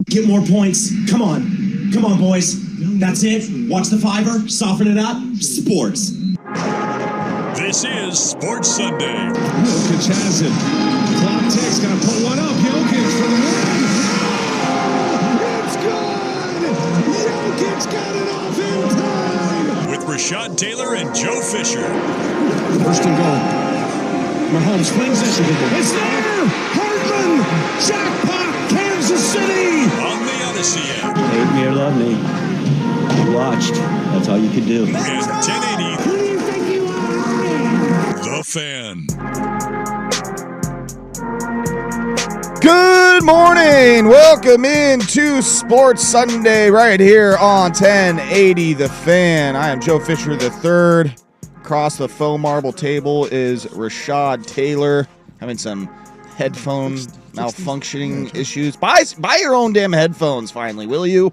Get more points. Come on. Come on, boys. That's it. Watch the fiver. Soften it up. Sports. This is Sports Sunday. Jokic has it. Clock ticks. Gonna put one up. Jokic for the win. It's good. Jokic got it off in time. With Rashad Taylor and Joe Fisher. First and goal. Mahomes flings it. It's there. Hardman. Jackpot. Kansas City. On the Odyssey app. Hate me or love me. You watched. That's all you could do. And 1080. Who do you think you are? The Fan. Good morning. Welcome into Sports Sunday right here on 1080 The Fan. I am Joe Fisher III. Across the foam marble table is Rashad Taylor, having some headphone malfunctioning issues. Buy your own damn headphones finally, will you?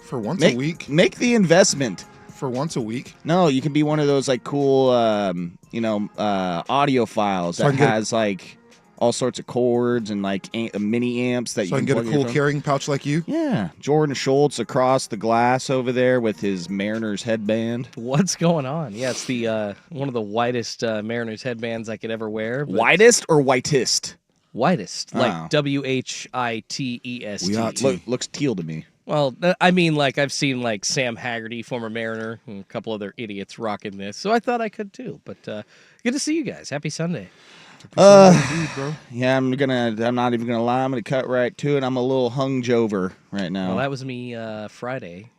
For once a week? Make the investment. For once a week? No, you can be one of those like cool audio files that has like all sorts of cords and like mini amps that So you I can can get a cool carrying pouch like you? Yeah, Jordan Schultz across the glass over there with his Mariners headband. What's going on? Yeah, it's the one of the whitest Mariners headbands I could ever wear. Whitest or whitest? Whitest, Oh. like WHITEST. Looks teal to me. Well, I mean, like I've seen like Sam Haggerty, former Mariner, and a couple other idiots rocking this, so I thought I could too. But good to see you guys. Happy Sunday. Yeah, I'm not even gonna lie. I'm gonna cut right to it. I'm a little hungover right now. Well, that was me Friday.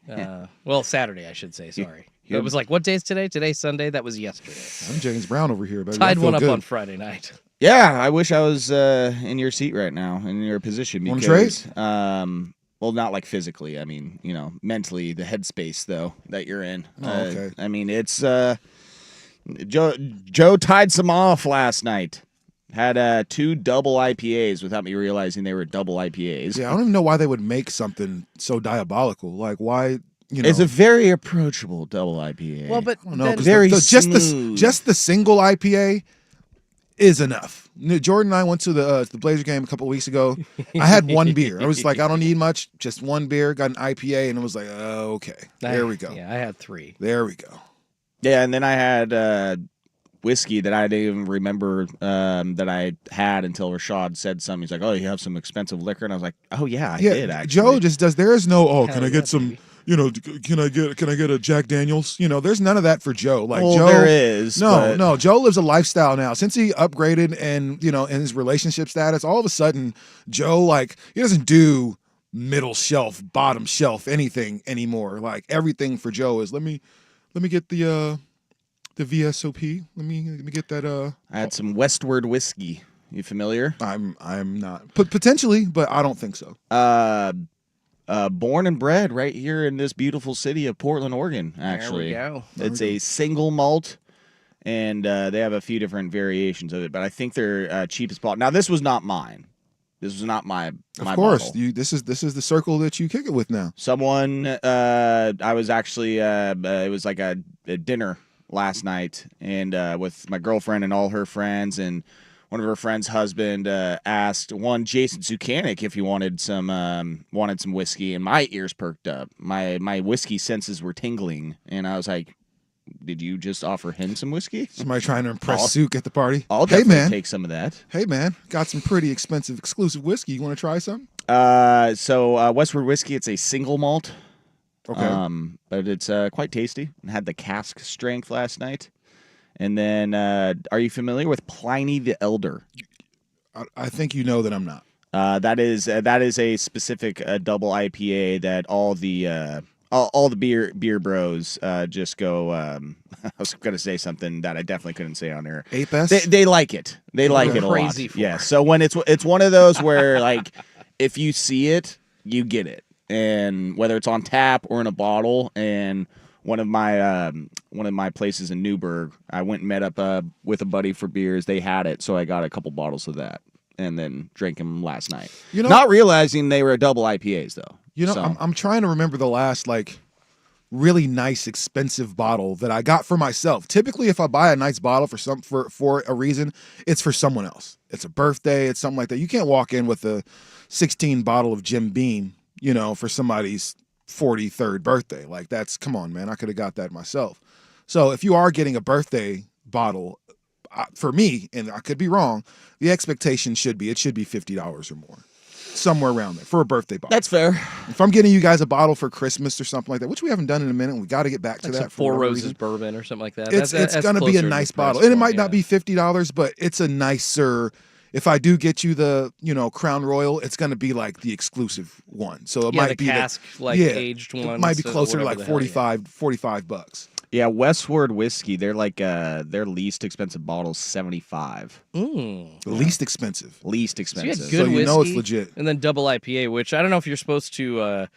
Well, Saturday, I should say. Sorry. you- It was like, what day is today? Today's Sunday. That was yesterday. I'm James Brown over here, baby. I Tied feel one up good. on Friday night. Yeah, I wish I was in your seat right now, in your position. Wanna Because, well, not like physically. I mean, mentally, the headspace though that you're in. Oh, okay. I mean, it's Joe tied some off last night. Had 2 double IPAs without me realizing they were double IPAs. Yeah, I don't even know why they would make something so diabolical. Like, why, It's a very approachable double IPA. Well, but I don't know, then- 'cause Very just smooth. the single IPA is enough. Jordan and I went to the Blazer game a couple weeks ago. I had one beer. I was like, I don't need much, just one beer. Got an IPA, and it was like, okay, there we go. Yeah, I had 3. There we go. Yeah, and then I had whiskey that I didn't even remember that I had until Rashad said something. He's like, "Oh, you have some expensive liquor," and I was like, "Oh yeah, I did actually." Joe just does. There is no. Oh, Hell can I yeah, get some? baby. Can I get a Jack Daniels? There's none of that for Joe. Like Well, Joe, there is. but- no. Joe lives a lifestyle now. Since he upgraded and in his relationship status, all of a sudden Joe he doesn't do middle shelf, bottom shelf anything anymore. Like everything for Joe is let me get the VSOP. Let me get that. I had some Westward whiskey. You familiar? I'm not potentially, but I don't think so. Born and bred right here in this beautiful city of Portland, Oregon. Actually, There we go. It's a single malt, and they have a few different variations of it. But I think their cheapest bottle. Now, this was not mine. This was not my Of course, bottle. this is the circle that you kick it with now. Someone, I was actually, it was like a dinner last night, and with my girlfriend and all her friends, and one of her friends' husband asked Jason Zukanik if he wanted some whiskey, and my ears perked up. My whiskey senses were tingling, and I was like, "Did you just offer him some whiskey?" Somebody trying to impress Sook at the party. I'll Hey definitely man, take some of that. hey man, got some pretty expensive exclusive whiskey. You want to try some? So Westward whiskey, it's a single malt. Okay. But it's quite tasty and had the cask strength last night. And then, are you familiar with Pliny the Elder? I think you know that I'm not. That is a specific double IPA that all the beer bros just go. I was gonna say something that I definitely couldn't say on air. Ape S? They like it. They like it a lot. Crazy for. Yeah. So when it's one of those where like if you see it, you get it, and whether it's on tap or in a bottle. And one of my places in Newburgh, I went and met up with a buddy for beers. They had it, so I got a couple bottles of that, and then drank them last night. You know- not realizing they were double IPAs though. So, I'm trying to remember the last really nice, expensive bottle that I got for myself. Typically, if I buy a nice bottle for a reason, it's for someone else. It's a birthday, it's something like that. You can't walk in with a 16 bottle of Jim Beam, for somebody's 43rd birthday. Like come on, man. I could have got that myself. So if you are getting a birthday bottle, for me, and I could be wrong, the expectation should be $50 or more. Somewhere around there for a birthday bottle. That's fair. If I'm getting you guys a bottle for Christmas or something like that, which we haven't done in a minute, and we got to get back to Like that. some For Four whatever Roses reason. bourbon or something like that. It's going to be a nice bottle, and it might not be $50, but it's a nicer. If I do get you the Crown Royal, it's going to be like the exclusive one. So it might the be cask aged one. It might be closer to like $45. Yeah, Westward Whiskey, they're like their least expensive bottle's $75. The least expensive. Least So you expensive. had good So you know it's whiskey, legit. And then double IPA, which I don't know if you're supposed to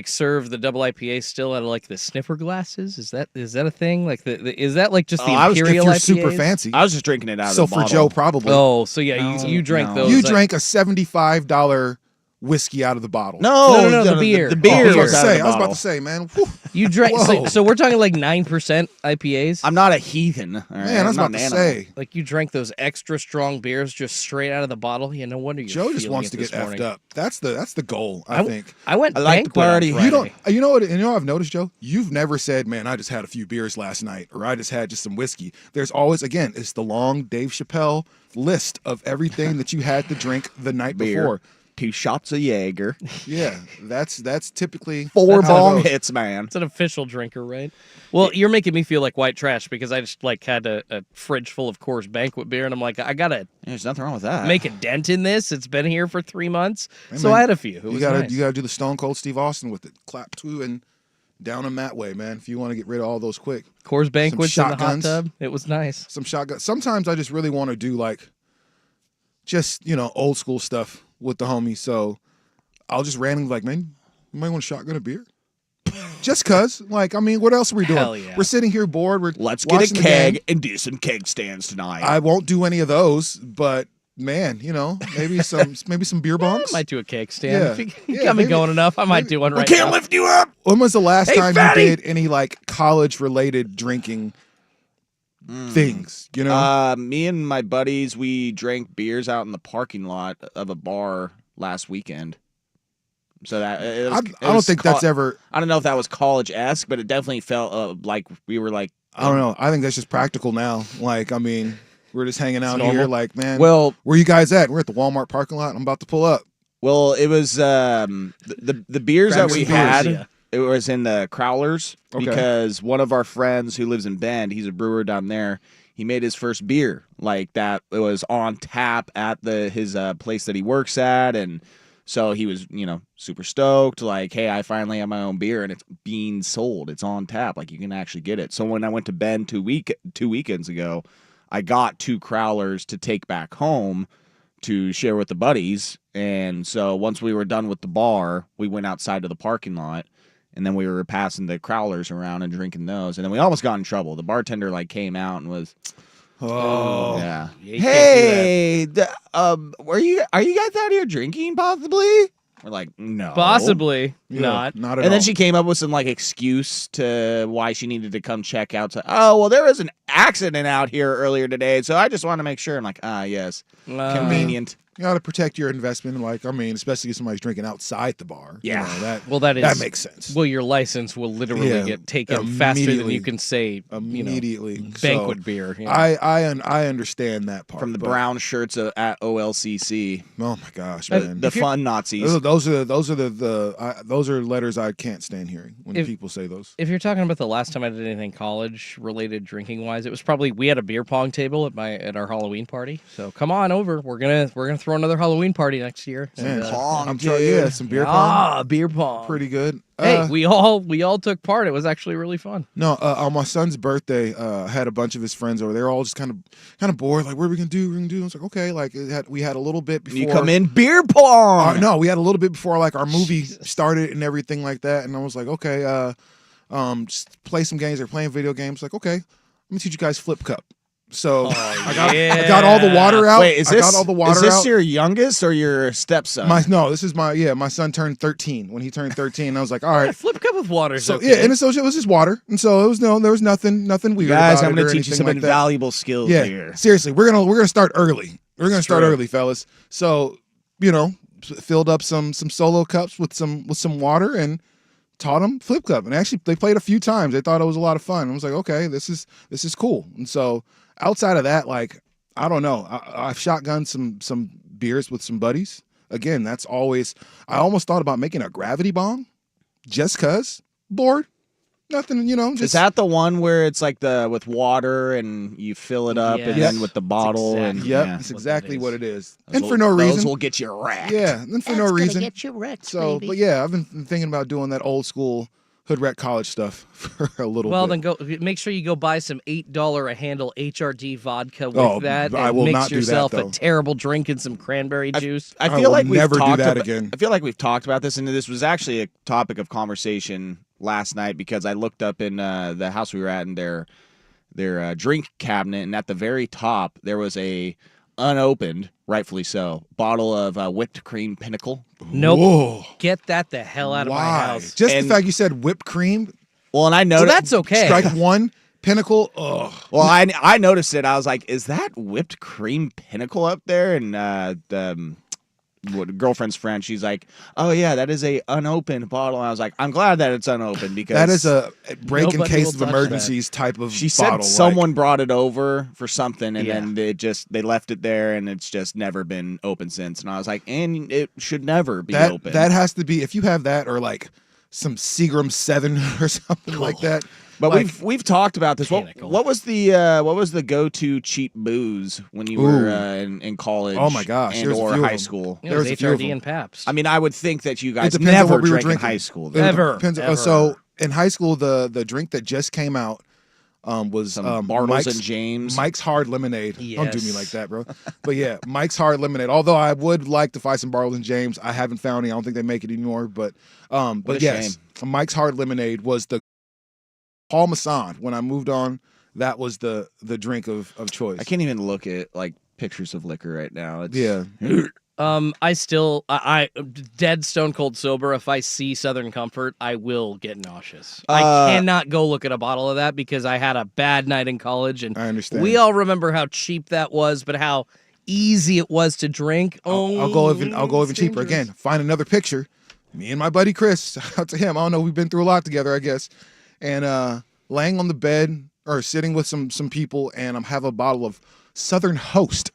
serve the double IPA still out of like the sniffer glasses. Is that a thing? Like is that like just the If imperial you're IPAs? super fancy. I was just drinking it out of So the for bottle. Joe, probably. Oh, so yeah, you drank no. those. You like- drank a $75 whiskey out of the bottle. No, the beer. The Oh, beer I was was out of the about bottle. to say, man. Whew. You drank. Whoa. So we're talking like 9% IPAs. I'm not a heathen. all right? Man, I was I'm about not to an animal. say. Like you drank those extra strong beers just straight out of the bottle. Yeah, no wonder you're Joe just feeling wants it to get this morning. effed up. That's the goal, I think. I went I like the banquet on party. You Friday. don't. You know what I've noticed, Joe? You've never said, "Man, I just had a few beers last night," or "I just had some whiskey." There's always, again, it's the long Dave Chappelle list of everything that you had to drink the night Beer. before. 2 shots of Jaeger. Yeah, that's typically 4 that's how it bong goes. hits, man. It's an official drinker, right? Well, you're making me feel like white trash because I just like had a fridge full of Coors Banquet beer, and I'm like, I gotta There's nothing wrong with that. make a dent in this. It's been here for 3 months, Hey, so man, I had a few. It You was gotta nice. you gotta do the Stone Cold Steve Austin with it. Clap two and down them that way, man. If you want to get rid of all those quick. Coors Banquets in the hot shotguns. tub. It was nice. Some shotgun. Sometimes I just really want to do like just old school stuff with the homies. So I'll just randomly like, man, you might want to shotgun a beer. Just cause, like, I mean, what else are we doing? Hell yeah. We're sitting here bored. We're Let's get a watching the game. keg and do some keg stands tonight. I won't do any of those, but man, maybe some beer I bongs. might do a cake stand. Yeah. If you Yeah, got me maybe- going enough, I might maybe- do one we right can't now. lift you up. When was the last Hey, time fatty! you did any like college related drinking things? Me and my buddies, we drank beers out in the parking lot of a bar last weekend. So that it was, I don't think that's ever. I don't know if that was college-esque, but it definitely felt like we were like. I don't know. I think that's just practical now. Like, I mean, we're just hanging out here. normal. Like, man, Well, where you guys at? We're at the Walmart parking lot. I'm about to pull up. it was the beers Grab that we some beers. had. Yeah. It was in the Crowlers Okay. because one of our friends who lives in Bend, he's a brewer down there. He made his first beer like that. It was on tap at his place that he works at, and so he was super stoked. Like, hey, I finally have my own beer, and it's being sold. It's on tap. Like you can actually get it. So when I went to Bend two weekends ago, I got 2 Crowlers to take back home to share with the buddies. And so once we were done with the bar, we went outside to the parking lot. And then we were passing the Crowlers around and drinking those. And then we almost got in trouble. The bartender came out and was, Oh, yeah. Yeah, you can't Hey, are you guys out here drinking possibly? We're like, no. Possibly yeah, not. Not at And then all. she came up with some excuse to why she needed to come check out. Oh, well, there was an accident out here earlier today, so I just want to make sure. I'm like, yes, convenient. You got to protect your investment. Like, I mean, especially if somebody's drinking outside the bar. Yeah. That makes sense. Well, your license will literally Yeah, get taken faster than immediately. you can say Immediately. banquet So, beer. you know. I understand that part From the but- brown shirts at OLCC, Oh my gosh, man. the fun Nazis. Those are letters I can't stand hearing when If- people say those. If you're talking about the last time I did anything college related drinking wise, it was probably we had a beer pong table at our Halloween party. So come on over. We're gonna throw another Halloween party next year. Man, And, Pong, I'm trying. dude. Yeah, some beer pong. beer pong. Pretty good. Hey, we all took part. It was actually really fun. No, on my son's birthday, I had a bunch of his friends over. They were all just kind of bored. Like, what are we gonna do? We're gonna do. I was like, okay. Like, we had a little bit before You come in beer pong. No, we had a little bit before like our movie started and everything like that. And I was like, okay, just play some games. They're playing video games. Like, okay, let me teach you guys Flip Cup. So Oh, I got all the water out. Wait, is I this got all the water is this out. your youngest or your stepson? This is my son turned 13. When he turned 13, I was like, all right. Flip cup with water. So Okay. yeah, and so it was just water, and so there was nothing weird. Guys, about I'm it going or to teach you anything some like that. invaluable skills Yeah, here. seriously, we're gonna start early. We're gonna start true. early, fellas. So filled up some solo cups with some water and taught them flip cup. And actually, they played a few times. They thought it was a lot of fun. I was like, okay, this is cool. And so outside of that, like I don't know, I've shotgunned some beers with some buddies. Again, that's always. I almost thought about making a gravity bomb, just cause bored. Nothing, just Is that the one where it's like with water and you fill it up and Yes. then with the bottle exactly- and Yep, yeah. it's exactly what it is. Those And will- for no those reason. will get you wrecked. Yeah, and for no reason. Get you wrecked, So, baby. but yeah, I've been thinking about doing that old school hood rat college stuff for a little Well, bit. then go make sure you go buy some $8 a handle HRD vodka with Oh, that, I and will mix not do that, yourself a though. terrible drink and some cranberry juice. I I feel will like we've never do talked that about, again. I feel like we've talked about this, and this was actually a topic of conversation last night because I looked up in the house we were at in their drink cabinet, and at the very top there was a unopened, rightfully so, bottle of whipped cream Pinnacle. Nope. Whoa. Get that the hell out of my Why? house. Just And- the fact you said whipped cream, Well, and I So noticed. that's okay. strike one, Pinnacle. Ugh. Well, I noticed it. I was like, "Is that whipped cream Pinnacle up there?" And girlfriend's friend, she's like, "Oh yeah, that is a unopened bottle." And I was like, "I'm glad that it's unopened because That is a break in Nobody case will of touch emergencies type of She bottle. said someone brought it over for something, and Yeah. then they left it there, and it's just never been open since. And I was like, and it should never be that open. that has to be if you have that or like some Seagram 7 or something like that. but like- we've talked about this. Pinnacle. What was the go-to cheap booze when you were in college? Oh my gosh, and there's a or few of high them. school. It There was was a few of HRD them. and Paps. I mean, I would think that you guys depends on never what we were drank in drinking. high school. It though. Ever. depends- Ever. So in high school, the drink that just came out was Some Bartles Mike's, and James. Mike's Hard Lemonade. Don't do me Yes. like that, bro. But yeah, Mike's Hard Lemonade. Although I would like to find some Bartles and James, I haven't found any. I don't think they make it anymore. But a yes, Mike's Hard Lemonade was the Paul Masson. When I moved on, that was the drink of choice. I can't even look at like pictures of liquor right now. It's, Yeah. I dead stone cold sober. If I see Southern Comfort, I will get nauseous. Uh, I cannot go look at a bottle of that because I had a bad night in college, and I understand. we all remember how cheap that was, but how easy it was to drink. I'll go even it's cheaper. dangerous. Again, find another picture. Me and my buddy Chris. Shout out to him. I don't know. We've been through a lot together, I guess. And laying on the bed or sitting with some people, and I'm have a bottle of Southern Host,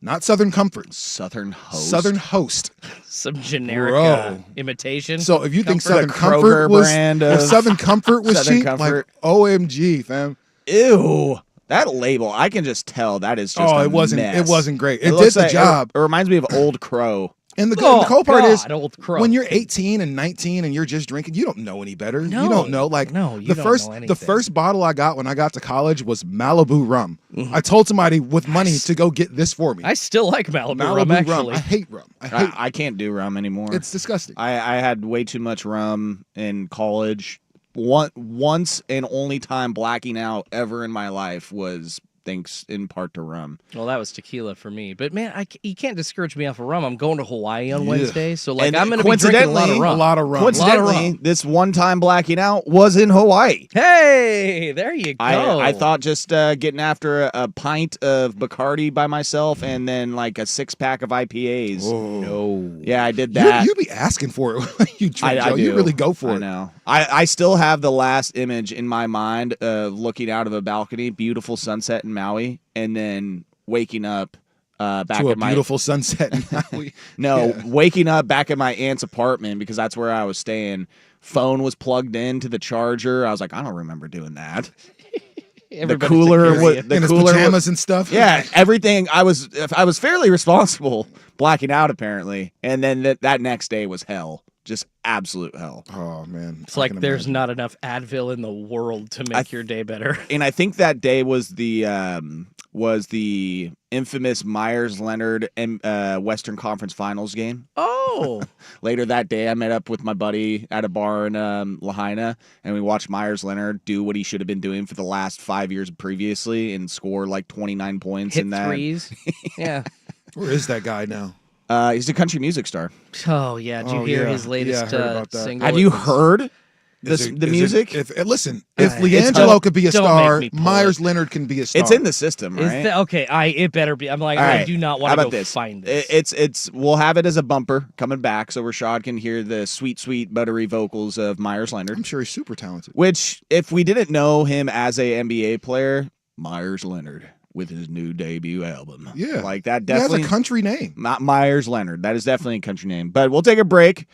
not Southern Comfort. Southern Host. Southern Host. Some generic Bro. imitation. So if you think Comfort. Southern The Comfort Kroger was brand if of Southern Comfort was Southern cheap, Comfort. like OMG, fam. Ew. That label, I can just tell that is just Oh, a it wasn't. mess. It wasn't great. It did looks the like- job. It reminds me of Old Crow. And the Oh, cool part is God, Old Crow. when you're 18 and 19 and you're just drinking, you don't know any better. No. You don't know. Like No, you the don't first know the anything. first bottle I got when I got to college was Malibu rum. Mm-hmm. I told somebody with money to go get this for me. I still like Malibu, Malibu rum, actually. I hate rum. I hate. I can't do rum anymore. It's disgusting. I had way too much rum in college. Once and only time blacking out ever in my life was thanks in part to rum. Well, that was tequila for me. But man, you can't discourage me off of rum. I'm going to Hawaii on Yeah. Wednesday, so like And I'm going to be drinking a lot of coincidentally, rum. a lot of rum. Coincidentally, this one time blacking out was in Hawaii. Hey, there you go. I thought just getting after a pint of Bacardi by myself and then like a 6-pack of IPAs. no. Yeah, I did that. You be asking for it when you drink, I Joe. do. You really go for I it. know. I still have the last image in my mind of looking out of a balcony, beautiful sunset in Maui, and then waking up back To a at my beautiful sunset. in Maui. no, Yeah. waking up back at my aunt's apartment because that's where I was staying. Phone was plugged into the charger. I was like, I don't remember doing that. Everybody cooler took wa- care of the in his cooler wa- pajamas and stuff. Yeah, everything. I was fairly responsible blacking out apparently, and then that next day was hell, just absolute hell. Oh man. It's like there's not enough Advil in the world to make your day better. And I think that day was the was the infamous Myers-Leonard Western Conference Finals game. Oh, Later that day, I met up with my buddy at a bar in Lahaina, and we watched Myers-Leonard do what he should have been doing for the last 5 years previously and score like 29 points hit in that. threes. Yeah. Where is that guy now? He's a country music star. Oh yeah. Did you Oh, hear yeah. his latest Yeah, I heard about that. single? Have you It was- heard the Is it- music? Listen, if It's Leangelo don't- could be a don't star, make me pull Myers it. Leonard can be a star. It's in the system, Is right? that, okay, it better be. I'm like, All I right. do not How want to about go this? find this. It's we'll have it as a bumper coming back, so Rashad can hear the sweet, buttery vocals of Myers Leonard. I'm sure he's super talented. Which, if we didn't know him as a NBA player, Myers Leonard with his new debut album, Yeah. like that He has definitely a country name. not Myers Leonard. That is definitely a country name. But we'll take a break.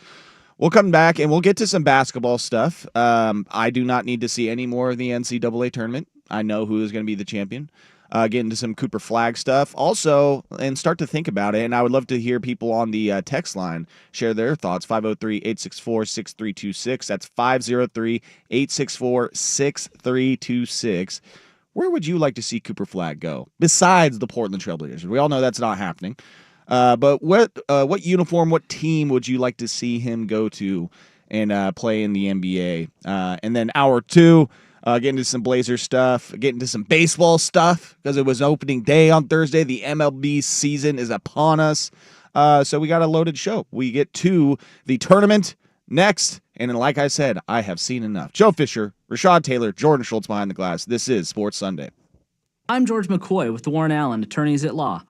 We'll come back and we'll get to some basketball stuff. I do not need to see any more of the NCAA tournament. I know who is going to be the champion. Get into some Cooper Flag stuff also and start to think about it. And I would love to hear people on the text line share their thoughts. 503-864-6326. That's 503-864-6326. Where would you like to see Cooper Flag go besides the Portland Trailblazers? We all know that's not happening. But what uniform, what team would you like to see him go to and play in the NBA? And then hour 2, get into some Blazers stuff, get into some baseball stuff because it was opening day on Thursday. The MLB season is upon us. So we got a loaded show. We get to the tournament next. And then, like I said, I have seen enough. Joe Fisher, Rashad Taylor, Jordan Schultz behind the glass. This is Sports Sunday. I'm George McCoy with Warren Allen, attorneys at law.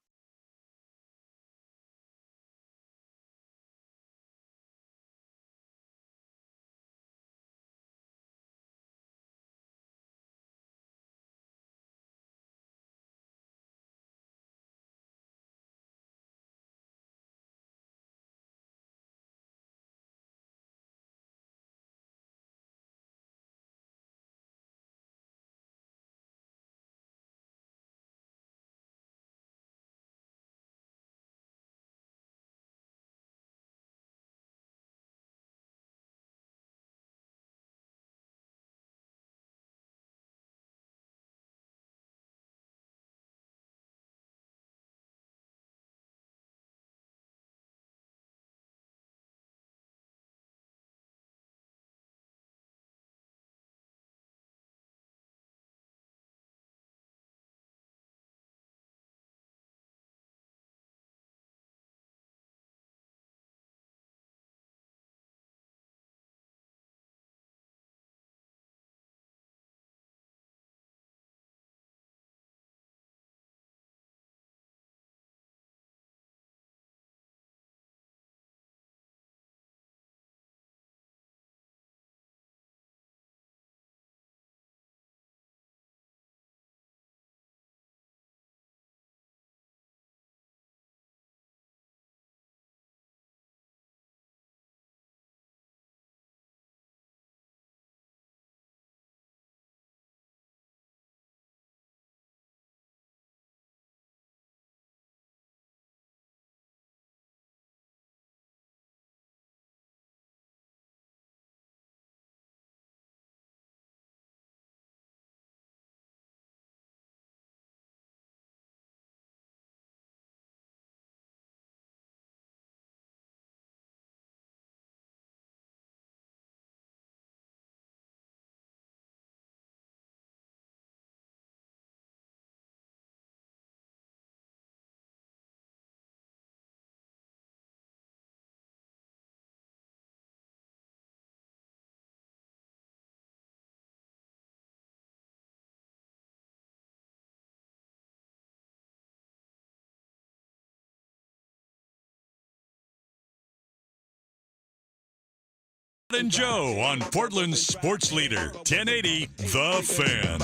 And Joe on Portland's sports leader, 1080 The Fan.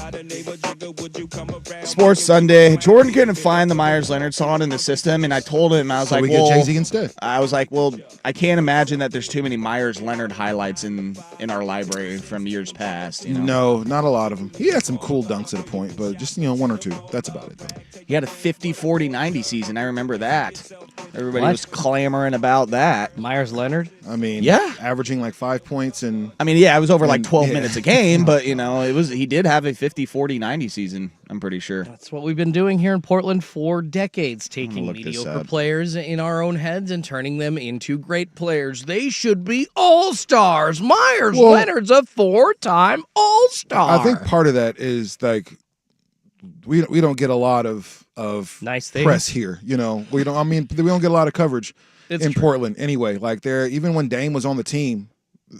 Sports Sunday. Jordan couldn't find the Myers Leonard song in the system, and I told him, I was So like, we well, get Jay-Z instead. I was like, well, I can't imagine that there's too many Myers Leonard highlights in our library from years past. You know? No, not a lot of them. He had some cool dunks at a point, but just, 1 or 2. That's about it, though. He had a 50-40-90 season. I remember that. Everybody What? was clamoring about that. Myers Leonard. I mean, Yeah. averaging like 5 points and I mean, yeah, it was over like 12 yeah. minutes a game, but he did have a 50, 40, 90 season, I'm pretty sure. That's what we've been doing here in Portland for decades, taking look this mediocre up. players in our own heads and turning them into great players. They should be all-stars. Myers Well- Leonard's a 4-time all-star. I think part of that is like we don't get a lot of Nice things. press here. We don't. I mean, we don't get a lot of coverage It's in true. Portland anyway. Like even when Dame was on the team,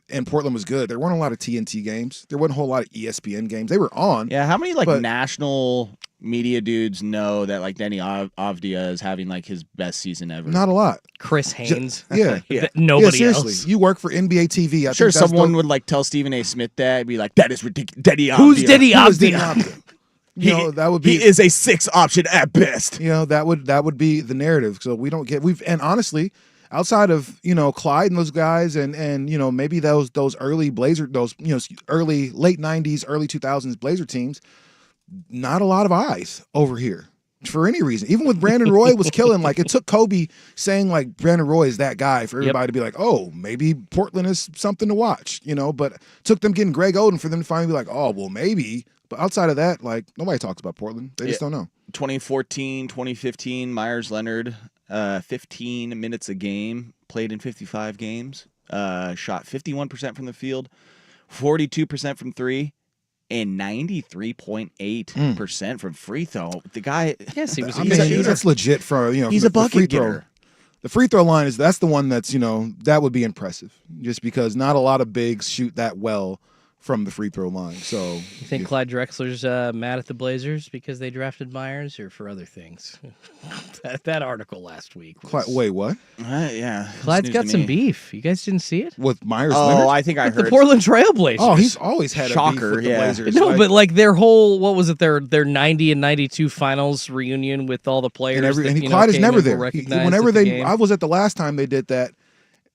and Portland was good, there weren't a lot of TNT games. There wasn't a whole lot of ESPN games. They were on. Yeah, how many But- national media dudes know that like Denny Avdia is having like his best season ever? Not a lot. Chris Haynes. Yeah. Yeah. Nobody yeah, seriously. else. You work for NBA TV. Sure, think that's someone the- would like tell Stephen A. Smith that and be like, "That is ridiculous." Denny Avdia. Who's Denny Who is Denny Avdia? Avdia? That would be. He is a 6 option at best. That would be the narrative. So we don't get and honestly, outside of Clyde and those guys and maybe those early Blazer early late 90s early 2000s Blazer teams, not a lot of eyes over here for any reason. Even with Brandon Roy was killing, like it took Kobe saying like Brandon Roy is that guy for everybody to be like, oh, maybe Portland is something to watch, but it took them getting Greg Oden for them to finally be like, oh, well, maybe. But outside of that, like nobody talks about Portland. They just don't know. 2014, 2015, Myers Leonard, 15 minutes a game, played in 55 games, shot 51% from the field, 42% from three, and 93.8% from free throw. The guy, Yes, he was. I he's a mean, shooter. that's legit for he's the a bucket free throw. getter. The free throw line that's the one that's that would be impressive, just because not a lot of bigs shoot that well from the free throw line. So You think Clyde Drexler's mad at the Blazers because they drafted Myers, or for other things? that article last week. Was... Wait, what? Yeah. Clyde's News got to some me. beef. You guys didn't see it? With Myers Oh, Leonard? I think I With the heard. Portland Trailblazers. Oh, he's always had a beef Shocker, with the yeah. Blazers. No, but like their whole what was it? Their 90 and 92 finals reunion with all the players. and that, Clyde is came never and were there. recognized Whenever at the they, game. I was at the last time they did that,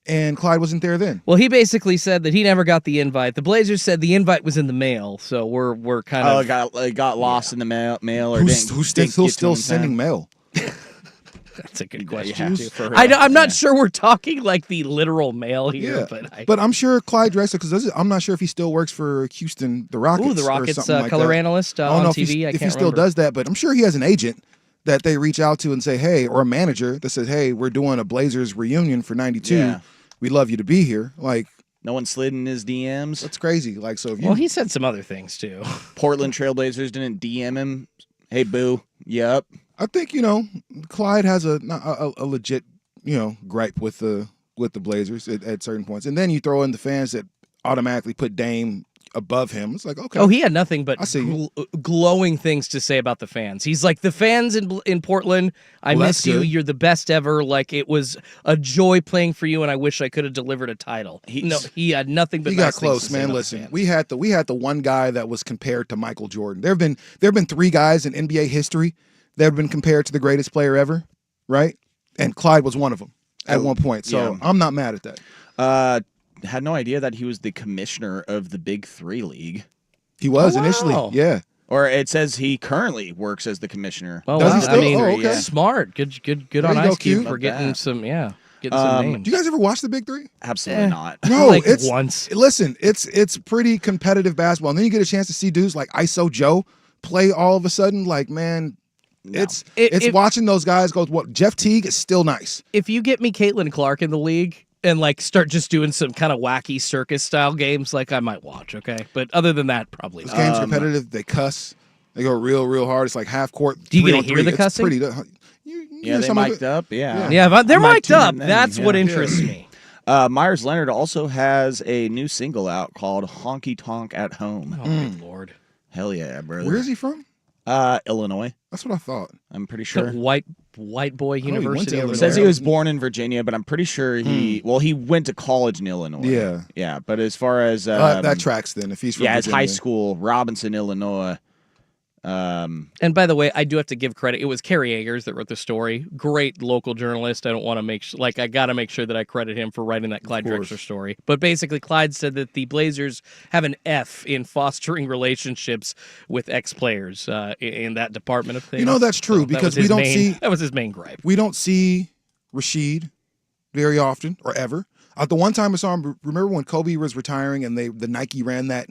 and Clyde wasn't there then. Well, he basically said that he never got the invite. The Blazers said the invite was in the mail, so we're kind Oh, of it got lost in the mail or Who's didn't still get to still him in sending time. mail? that's a good You question. have too. to. I'm not sure we're talking like the literal mail here, Yeah, but I'm sure Clyde Drexler, because I'm not sure if he still works for Houston, the Rockets. the or Rockets something like color that. analyst I don't on know TV. I if he can't still remember. does that, but I'm sure he has an agent that they reach out to and say, hey, or a manager that says, hey, we're doing a Blazers reunion for 92. Yeah. We'd love you to be here. Like, No one slid in his DMs. that's crazy. Like, so if you Well, he said some other things too. Portland Trailblazers didn't DM him. Hey, boo. Yep. I think Clyde has a legit gripe with the Blazers at certain points, and then you throw in the fans that automatically put Dame above him. It's like, okay, Oh, he had nothing but I see you. glowing things to say about the fans. He's like, the fans in Portland, I Well, miss that's you. good. You're the best ever. Like, it was a joy playing for you, and I wish I could have delivered a title. He had nothing but he nice got things close, to say man. about the Listen, fans. we had the one guy that was compared to Michael Jordan. There have been 3 guys in NBA history that have been compared to the greatest player ever, right? And Clyde was one of them at one point. So yeah. I'm not mad at that. Had no idea that he was the commissioner of the Big 3 League. He was Oh, wow. initially, yeah. Or it says he currently works as the commissioner. Oh, Does wow. he still? I mean, Oh, okay. smart. Good There on you go, Ice Cube Q. for getting Not some, getting some names. Do you guys ever watch the Big 3? Absolutely not. No, Like it's once. Listen, it's pretty competitive basketball, and then you get a chance to see dudes like ISO Joe play all of a sudden. Like, man, it's watching those guys go. What Jeff Teague is still nice. If you get me Caitlin Clark in the league and like start just doing some kind of wacky circus style games, like I might watch, okay? But other than that, probably This not. game's competitive. They cuss. They go real hard. It's like half court. Do you get to 3-on-3. hear the It's cussing? Pretty, Yeah, hear they some of mic'd it. up. Yeah. Yeah, but they're I might mic'd tune up. in then, That's what yeah. interests me. Myers Leonard also has a new single out called Honky Tonk at Home. Oh, my Lord. Hell yeah, brother. Where is he from? Illinois. That's what I thought. I'm pretty The sure. white boy he went to university over Illinois. It says there. he was born in Virginia, but I'm pretty sure he went to college in Illinois. Yeah. Yeah, but as far as That tracks then. If he's from his high Virginia. school, Robinson, Illinois. And by the way, I do have to give credit. It was Kerry Agers that wrote the story. Great local journalist. I don't want to I got to make sure that I credit him for writing that Clyde course. Drexler story. But basically, Clyde said that the Blazers have an F in fostering relationships with ex-players in that department of things. You know, that's true, that because was we his don't main- see- That was his main gripe. we don't see Rasheed very often or ever. The one time I saw him, remember when Kobe was retiring and the Nike ran that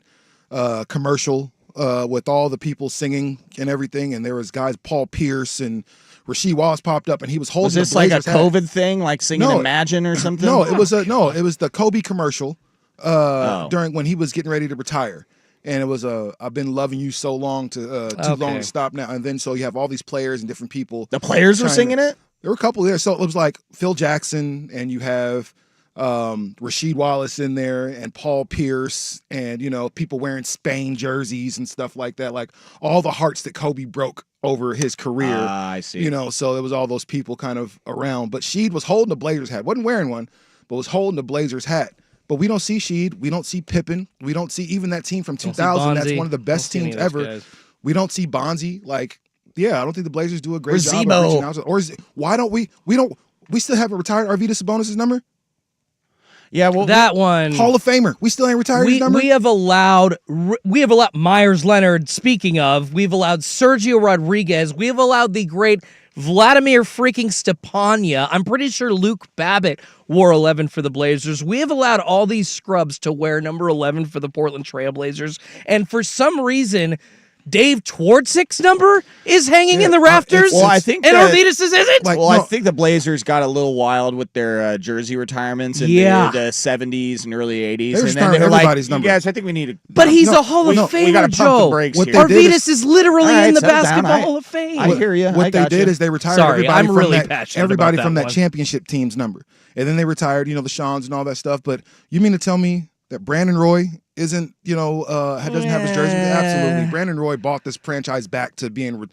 commercial with all the people singing and everything, and there was guys, Paul Pierce and Rasheed Wallace popped up, and he was holding. Was this the like a Blazers hat. COVID thing, like singing Imagine or something? No, it was the Kobe commercial during when he was getting ready to retire. And it was I've been loving you so long to too long to stop now. And then so you have all these players and different people. The players were singing it? There were a couple there. So it was like Phil Jackson, and you have Rasheed Wallace in there, and Paul Pierce, and people wearing Spain jerseys and stuff like that. Like all the hearts that Kobe broke over his career. I see. So it was all those people kind of around. But Sheed was holding the Blazers hat. Wasn't wearing one, but was holding the Blazers hat. But we don't see Sheed. We don't see Pippen. We don't see even that team from 2000. That's one of the best teams ever. Guys. We don't see Bonzi. Like, yeah, I don't think the Blazers do a great job Zebo. of reaching out. Or why don't we? We still haven't retired Arvydas Sabonis' number. Yeah, well, That one. Hall of Famer. We still ain't retired his number. We have allowed Myers Leonard. Speaking of, we've allowed Sergio Rodriguez. We have allowed the great Vladimir freaking Stepania. I'm pretty sure Luke Babbitt wore 11 for the Blazers. We have allowed all these scrubs to wear number 11 for the Portland Trail Blazers. And for some reason, Dave Twardsick's number is hanging in the rafters. I think and that- Arvydas isn't. I think the Blazers got a little wild with their jersey retirements in the 70s and early 80s. They were and then starting they were everybody's like, number. you guys, I think we need to... But he's a Hall of Famer, we gotta pump Joe. the brakes What here. they did Arvydas is literally All right, in the settle down. Basketball Hall of Fame. I hear you. What they did is they retired Sorry, everybody I'm from really that, passionate everybody about from that that one. championship team's number. And then they retired, the Shawns and all that stuff. But you mean to tell me that Brandon Roy isn't, doesn't have his jersey? Absolutely. Brandon Roy bought this franchise back to being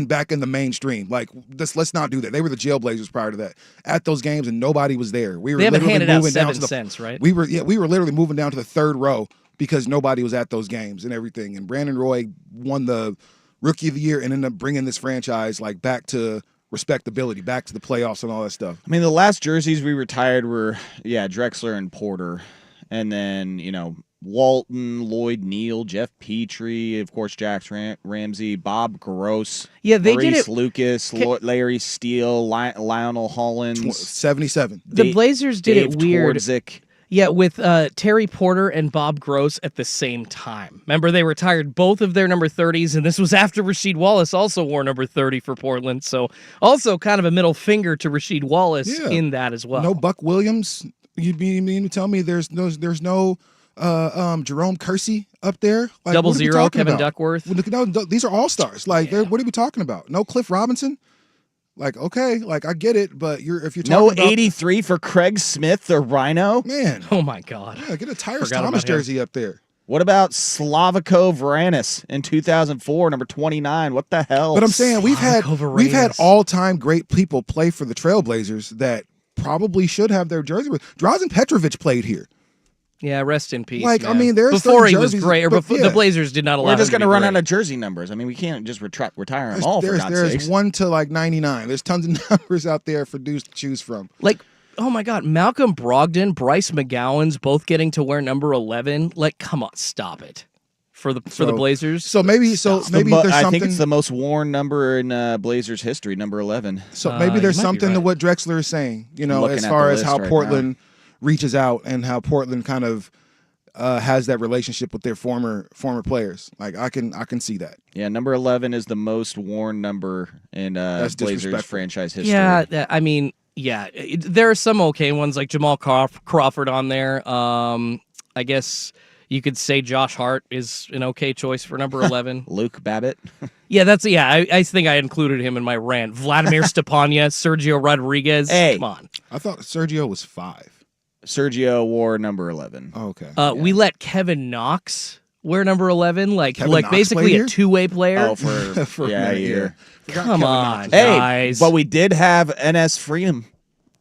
back in the mainstream. Like, let's not do that. They were the Jailblazers prior to that at those games, and nobody was there. We were They haven't literally handed out moving down 7 to the cents, right? We were literally moving down to the third row because nobody was at those games and everything. And Brandon Roy won the Rookie of the Year and ended up bringing this franchise like back to respectability, back to the playoffs and all that stuff. I mean, the last jerseys we retired were, Drexler and Porter. And then, Walton, Lloyd Neal, Jeff Petrie, of course, Jax Ramsey, Bob Gross, Yeah, they Maurice did it. Lucas, Larry Steele, Lionel Hollins, 77. The Blazers did Dave it weird. Twardzik. Yeah, with Terry Porter and Bob Gross at the same time. Remember, they retired both of their number 30s, and this was after Rasheed Wallace also wore number 30 for Portland. So also kind of a middle finger to Rasheed Wallace in that as well. No Buck Williams. You mean to tell me there's no Jerome Kersey up there? Like, Double what are we zero, talking Kevin about? Duckworth. No, these are all stars. Like, what are we talking about? No Cliff Robinson. Like, okay, like I get it, but if you're talking No about 83 for Craig Smith, the Rhino. man, Oh, my God. yeah, get a Tyrese Forgot Thomas about him. jersey up there. What about Slavko Vranis in 2004, number 29? What the hell? But I'm saying we've had Slavko all-time great people play for the Trailblazers that probably should have their jersey. Drazen Petrovic played here. Yeah, rest in peace. Like, I man. mean, there's before he certain was jerseys, great, or but before yeah. the Blazers did not allow we're just going going to to run great. out of jersey numbers. I mean, we can't just retire them all, for God's There's sakes. 1 to like 99. There's tons of numbers out there for dudes to choose from. Like, oh my God, Malcolm Brogdon, Bryce McGowan's both getting to wear number 11. Like, come on, stop it. For the Blazers. So maybe there's I something. think it's the most worn number in Blazers history, number 11. So maybe there's you might be something to right. what Drexler is saying. looking As at far the as how list right Portland reaches out and how Portland kind of has that relationship with their former players. Like I can see that. Yeah, number 11 is the most worn number in That's Blazers disrespectful. franchise history. Yeah, I mean, there are some okay ones like Jamal Crawford on there. I guess you could say Josh Hart is an okay choice for number 11. Luke Babbitt. I think I included him in my rant. Vladimir Stepania, Sergio Rodriguez. Hey. Come on. I thought Sergio was 5. Sergio wore number 11. Oh, okay. We let Kevin Knox wear number 11, Kevin Knox basically played a here? two-way player. Oh, for, For a yeah, a minute, year. Forgot Come Kevin on, Knox. Hey, guys. but we did have NS Freedom.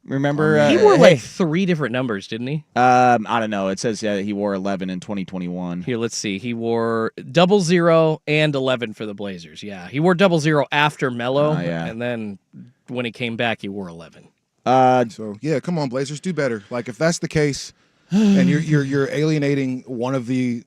Remember? He wore like 3 different numbers, didn't he? I don't know. It says he wore 11 in 2021. Here, let's see. He wore 00 and 11 for the Blazers. Yeah, he wore 00 after Melo, yeah. and then when he came back, he wore 11. So yeah, come on, Blazers, do better. Like if that's the case, and you're alienating one of the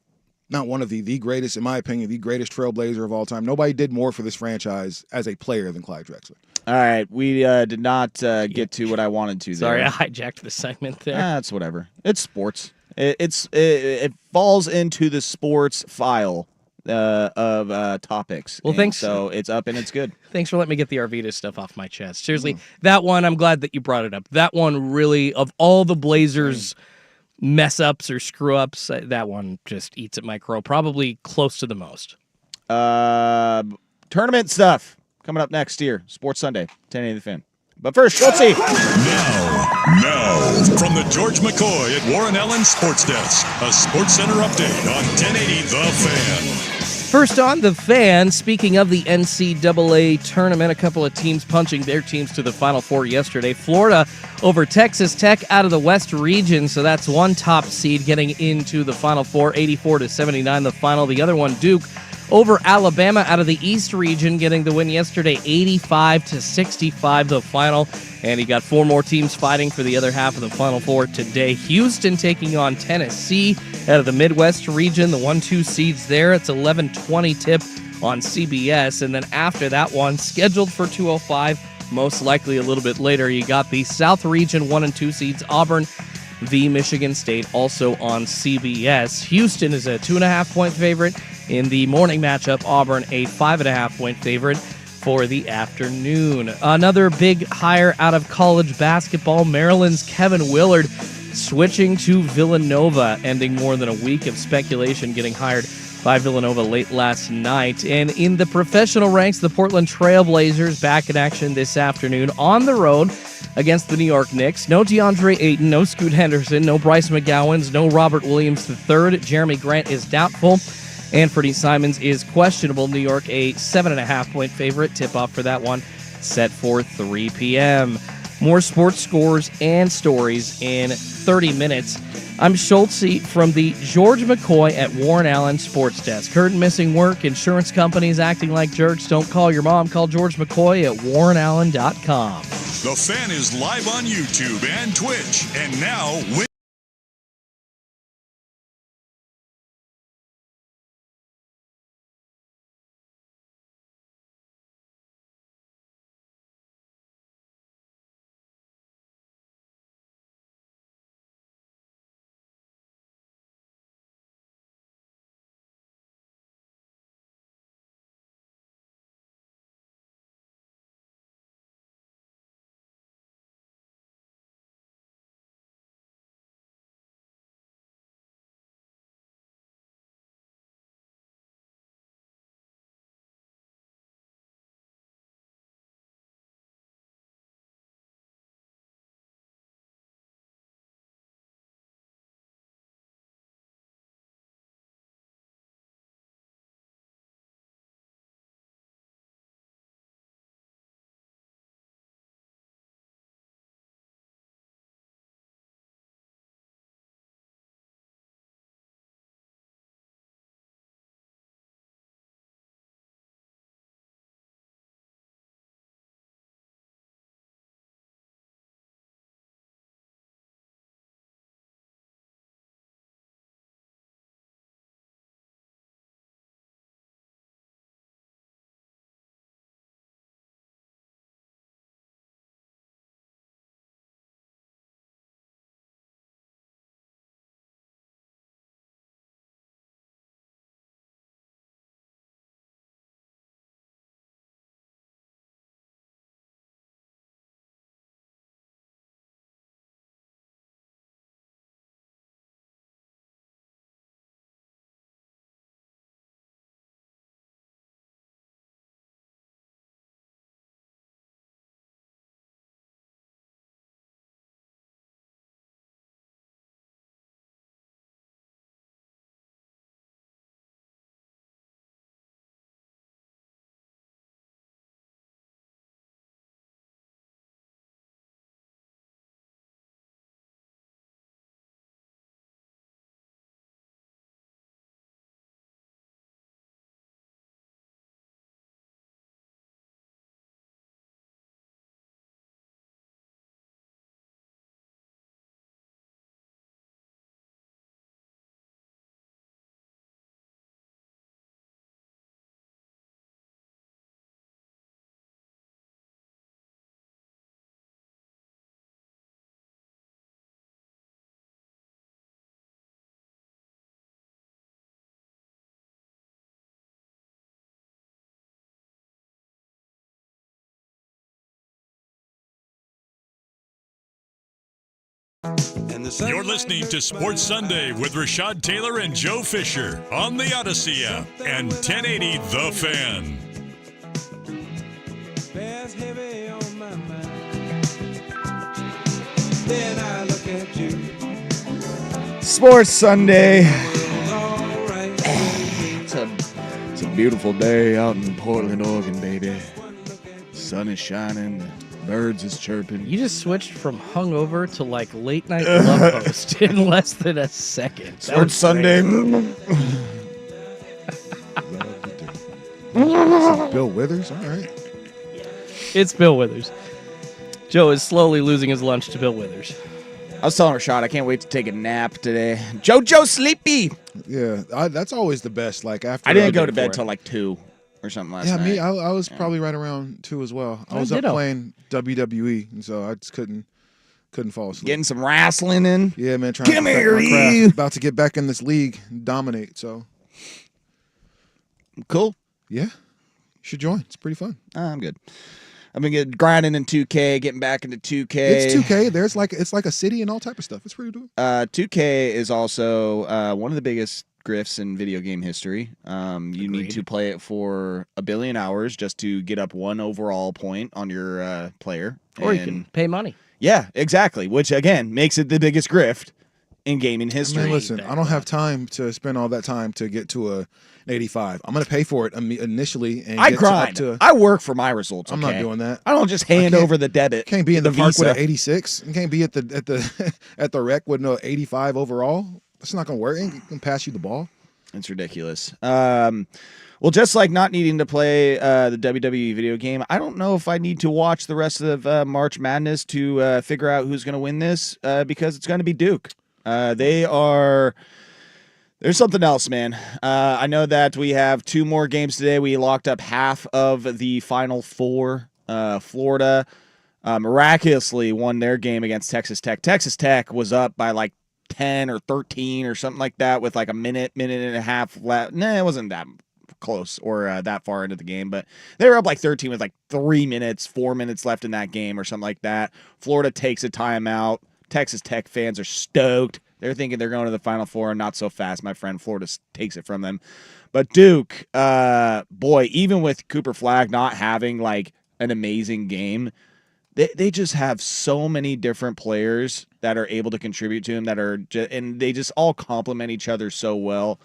not one of the greatest, in my opinion, the greatest trailblazer of all time. Nobody did more for this franchise as a player than Clyde Drexler. All right, we did not get to what I wanted to. Sorry, there. I hijacked the segment there. That's whatever. It's sports. It falls into the sports file of topics. Well, thanks. So it's up and it's good. Thanks for letting me get the Arvidas stuff off my chest. Seriously, that one, I'm glad that you brought it up. That one really, of all the Blazers mess ups or screw ups, that one just eats at my crow. Probably close to the most. Tournament stuff coming up next year. Sports Sunday, 1080 The Fan. But first, Schultze. Now, from the George McCoy at Warren Allen Sports Desk, a Sports Center update on 1080 The Fan. First on The Fan, speaking of the NCAA tournament, a couple of teams punching their teams to the Final Four yesterday. Florida over Texas Tech out of the West region, so that's one top seed getting into the Final Four, 84-79 the final. The other one, Duke, over Alabama out of the East region, getting the win yesterday, 85-65 the final. And you got four more teams fighting for the other half of the Final Four today. Houston taking on Tennessee out of the Midwest region, the 1-2 seeds there. It's 11:20 tip on CBS. And then after that one, scheduled for 2:05, most likely a little bit later, you got the South region 1 and 2 seeds, Auburn v. Michigan State, also on CBS. Houston is a 2.5-point favorite in the morning matchup. Auburn, a 5.5-point favorite for the afternoon. Another big hire out of college basketball. Maryland's Kevin Willard switching to Villanova, ending more than a week of speculation, getting hired by Villanova late last night. And in the professional ranks, the Portland Trail Blazers back in action this afternoon on the road against the New York Knicks. No DeAndre Ayton, no Scoot Henderson, no Bryce McGowens, no Robert Williams III. Jeremy Grant is doubtful. Anthony Simons is questionable. New York, a 7.5-point favorite. Tip-off for that one set for 3 p.m. More sports scores and stories in 30 minutes. I'm Schultze from the George McCoy at Warren Allen Sports Desk. Heard missing work, insurance companies acting like jerks. Don't call your mom. Call George McCoy at warrenallen.com. The Fan is live on YouTube and Twitch. And now, You're listening to Sports Sunday with Rashad Taylor and Joe Fisher on the Odyssey app and 1080 The Fan. Bears heavy on my mind. Then I look at you. Sports Sunday. All right. It's a beautiful day out in Portland, Oregon, baby. Sun is shining, the birds is chirping. You just switched from hungover to like late night love post in less than a second. That Sports was Sunday. Bill Withers, all right. It's Bill Withers. Joe is slowly losing his lunch to Bill Withers. I was telling Rashad I can't wait to take a nap today. Jojo sleepy. Yeah, that's always the best. Like after I didn't go to before. bed till like 2 or something last Yeah, night. me. I was probably right around 2 as well. I was up ditto. playing WWE, and so I just couldn't fall asleep. Getting some wrestling in. Yeah, man, trying Come to perfect here, my craft. you. About to get back in this league and dominate. So Cool. yeah, you should join. It's pretty fun. I'm good. I've been grinding in 2K, getting back into 2K. It's 2K. There's it's like a city and all type of stuff. It's pretty dope. 2K is also one of the biggest grifts in video game history. You need to play it for 1 billion hours just to get up 1 overall point on your player. Or you can pay money. Yeah, exactly. Which again makes it the biggest grift in gaming history. Man, listen, I don't have time to spend all that time to get to an 85. I'm gonna pay for it initially and I get grind. To up to. I work for my results. I'm okay? not doing that. I don't just hand over the debit. Can't be in the, the park Visa. with an 86. You can't be at the at the rec with no 85 overall. That's not gonna work. Ain't gonna pass you the ball. It's ridiculous. Well, just like not needing to play the WWE video game, I don't know if I need to watch the rest of March Madness to figure out who's going to win this because it's going to be Duke. There's something else, man. I know that we have 2 more games today. We locked up half of the Final Four. Florida miraculously won their game against Texas Tech. Texas Tech was up by like 10 or 13 or something like that with like a minute and a half left. Nah, it wasn't that close or that far into the game, but they were up like 13 with like 4 minutes left in that game or something like that. Florida takes a timeout. Texas Tech fans are stoked. They're thinking they're going to the Final Four. Not so fast, my friend. Florida takes it from them. But Duke, boy, even with Cooper Flagg not having like an amazing game, they just have so many different players that are able to contribute to him and they just all complement each other so well.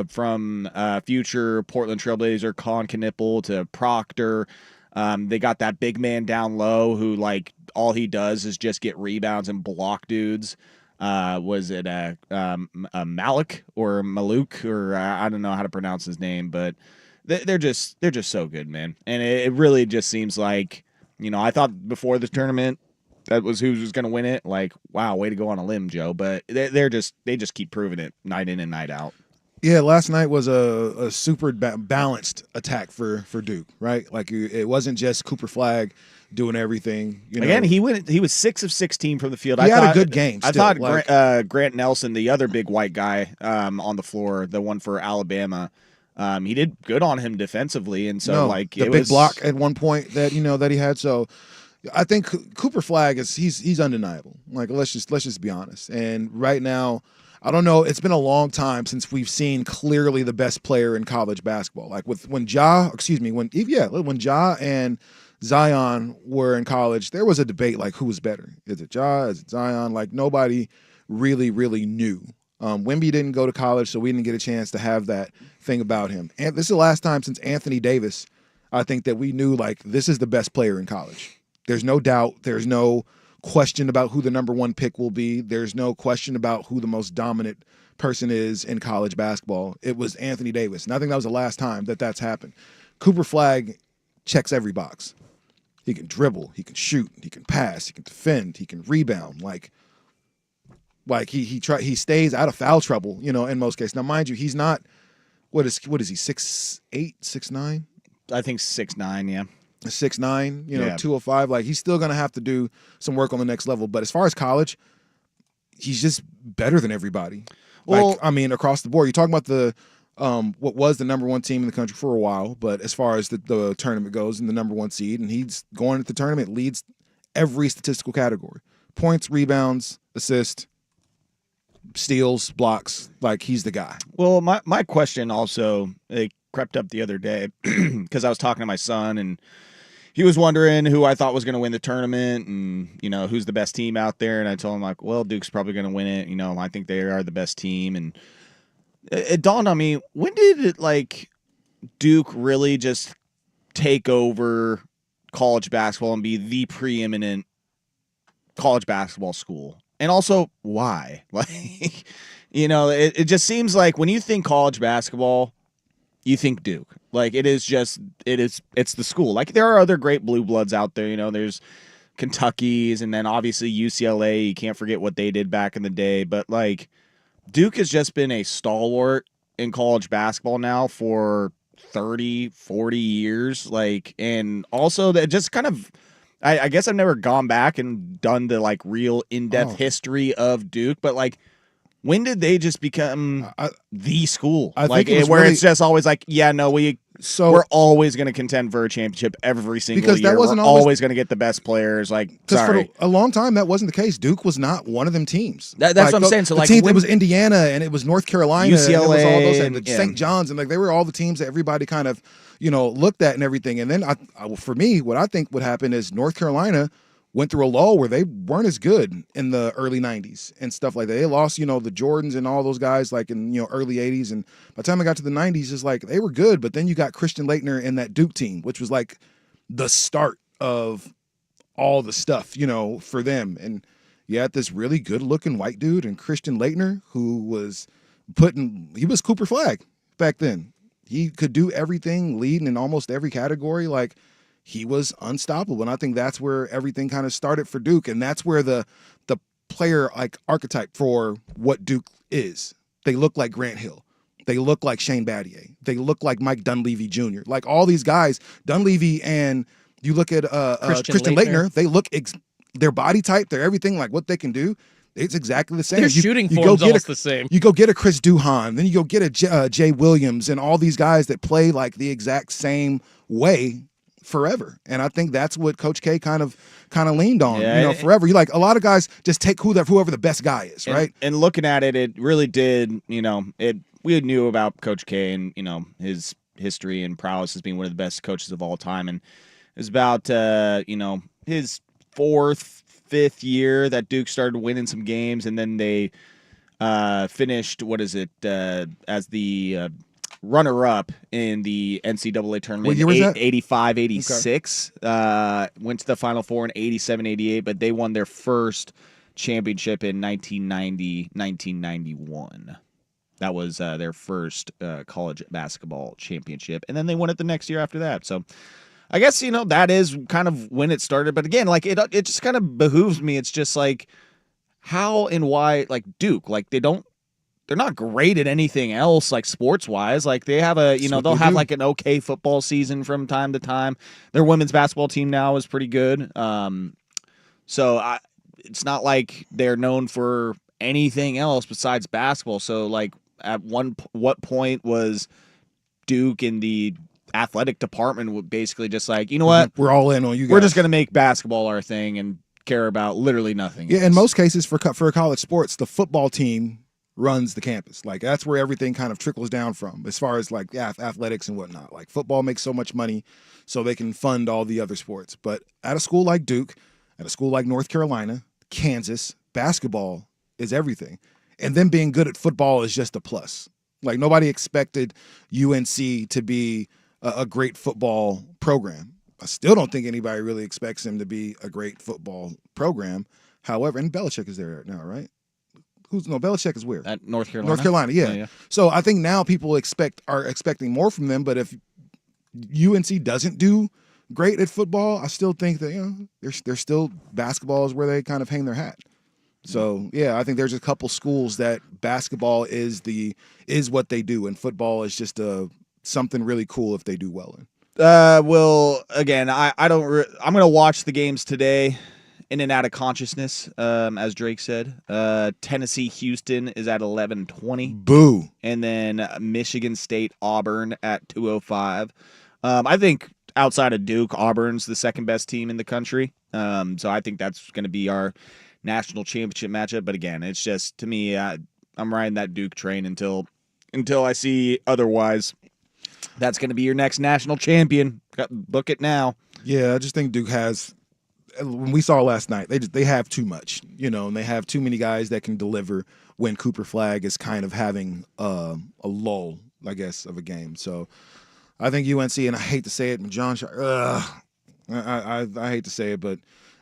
From future Portland Trailblazer Con Knipple to Proctor. They got that big man down low who like all he does is just get rebounds and block dudes. Was it Malik or Maluk or I don't know how to pronounce his name, but they're just so good, man. And it really just seems like, I thought before the tournament that was who was going to win it. Like, wow, way to go on a limb, Joe. But they just keep proving it night in and night out. Yeah, last night was a super balanced attack for Duke, right? Like it wasn't just Cooper Flagg doing everything. Again, he was 6 of 16 from the field. He had a good game. I still. thought Grant Nelson, the other big white guy on the floor, the one for Alabama, he did good on him defensively, and so the big block at one point that that he had. So I think Cooper Flagg he's undeniable. Like let's just be honest. And right now, I don't know. It's been a long time since we've seen clearly the best player in college basketball. Like when Ja and Zion were in college, there was a debate like who was better. Is it Ja? Is it Zion? Like nobody really knew. Wemby didn't go to college, so we didn't get a chance to have that thing about him. And this is the last time since Anthony Davis, I think, that we knew like this is the best player in college. There's no doubt. There's no question about who the number 1 pick will be. There's no question about who the most dominant person is in college basketball. It was Anthony Davis. And I think that was the last time that's happened. Cooper Flagg checks every box. He can dribble, he can shoot, he can pass, he can defend, he can rebound. Like he stays out of foul trouble, in most cases. Now, mind you, he's not what is he, 6'8", 6'9"? I think 6'9", yeah. 6'9", Yeah. 205. Like he's still gonna have to do some work on the next level. But as far as college, he's just better than everybody. Well, Across the board. You're talking about the what was the number 1 team in the country for a while, but as far as the tournament goes, and the number 1 seed, and he's going to the tournament, leads every statistical category. points, rebounds, assists, steals, blocks. Like, he's the guy. Well, my question also, it crept up the other day because I was talking to my son and he was wondering who I thought was going to win the tournament and, who's the best team out there. And I told him, like, well, Duke's probably going to win it. I think they are the best team. And it dawned on me, when did it, like, Duke really just take over college basketball and be the preeminent college basketball school? And also, why? Like, it just seems like when you think college basketball, you think Duke. Like, it's the school. Like, there are other great blue bloods out there. There's Kentucky's, and then obviously UCLA. You can't forget what they did back in the day. But, like, Duke has just been a stalwart in college basketball now for 30, 40 years. Like, and also that just kind of, I guess I've never gone back and done the, like, real in-depth history of Duke, but, like, when did they just become the school? Like, it's just always like, we're always going to contend for a championship every single year. That wasn't we're always going to get the best players. Like, sorry. For a long time, that wasn't the case. Duke was not one of them teams. That's what I'm saying. So, like, it was Indiana and it was North Carolina, UCLA, and it was all those, and St. John's, and like they were all the teams that everybody kind of looked at and everything. And then for me, what I think would happen is North Carolina went through a lull where they weren't as good in the early 90s and stuff like that. They lost, the Jordans and all those guys like in, early 80s. And by the time I got to the 90s, it's like they were good, but then you got Christian Laettner in that Duke team, which was like the start of all the stuff, for them. And you had this really good looking white dude and Christian Laettner who was he was Cooper Flagg back then. He could do everything, leading in almost every category. Like, he was unstoppable. And I think that's where everything kind of started for Duke. And that's where the player like archetype for what Duke is. They look like Grant Hill. They look like Shane Battier. They look like Mike Dunleavy Jr. Like all these guys, Dunleavy, and you look at Christian Laettner, they look their body type, their everything, like what they can do. It's exactly the same. Their shooting form's almost the same. You go get a Chris Duhon, then you go get a Jay Williams, and all these guys that play like the exact same way forever. And I think that's what Coach K kind of leaned on, forever. You like a lot of guys just take whoever the best guy is, right? And looking at it, it really did, we knew about Coach K and, his history and prowess as being one of the best coaches of all time. And it was about, his fourth, fifth year that Duke started winning some games, and then they finished, as the runner-up in the NCAA tournament. What year was that? 85, 86. Went to the Final Four in 87, 88, but they won their first championship in 1990, 1991. That was their first college basketball championship, and then they won it the next year after that. So I guess, that is kind of when it started. But again, like, it just kind of behooves me. It's just like, how and why, like, Duke, like, they're not great at anything else, like, sports-wise. Like, they have they'll have, like, an okay football season from time to time. Their women's basketball team now is pretty good. So it's not like they're known for anything else besides basketball. So, like, what point was Duke in the athletic department basically just like, you know what? We're all in on you guys. We're just going to make basketball our thing and care about literally nothing else. In most cases for college sports, the football team runs the campus. Like, that's where everything kind of trickles down from as far as like athletics and whatnot. Like, football makes so much money so they can fund all the other sports. But at a school like Duke, at a school like North Carolina, Kansas, basketball is everything. And them being good at football is just a plus. Like, nobody expected UNC to be a great football program. I still don't think anybody really expects them to be a great football program. However, and Belichick is there now, right? Belichick is where? At North Carolina. North Carolina, yeah. So I think now people are expecting more from them. But if UNC doesn't do great at football, I still think that they're still basketball is where they kind of hang their hat. So yeah, I think there's a couple schools that basketball is what they do, and football is just something really cool if they do well in. Well, again, I'm gonna watch the games today. In and out of consciousness, as Drake said. Tennessee, Houston is at 11:20. Boo. And then Michigan State, Auburn at 2:05. I think outside of Duke, Auburn's the second best team in the country. So I think that's going to be our national championship matchup. But again, it's just, to me, I'm riding that Duke train until I see otherwise. That's going to be your next national champion. Book it now. Yeah, I just think Duke has. When we saw last night, they have too much, and they have too many guys that can deliver when Cooper Flag is kind of having a lull, I guess, of a game. So I think UNC, and I hate to say it, John, I hate to say it, but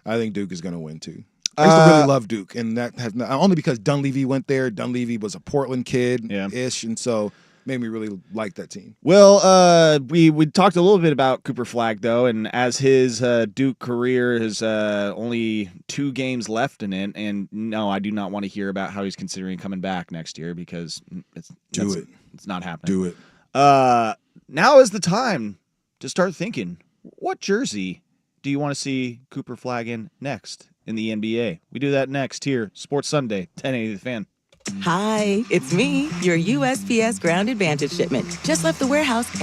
I think Duke is going to win too. I used to really love Duke, and that has not, only because Dunleavy went there. Dunleavy was a Portland kid-ish, and so made me really like that team. Well, we talked a little bit about Cooper Flag, though, and as his Duke career has only 2 games left in it, and no, I do not want to hear about how he's considering coming back next year because it's not happening. Do it. Now is the time to start thinking, what jersey do you want to see Cooper Flag in next in the NBA? We do that next here, Sports Sunday, 1080 The Fan. Hi, it's me, your USPS Ground Advantage shipment. Just left the warehouse.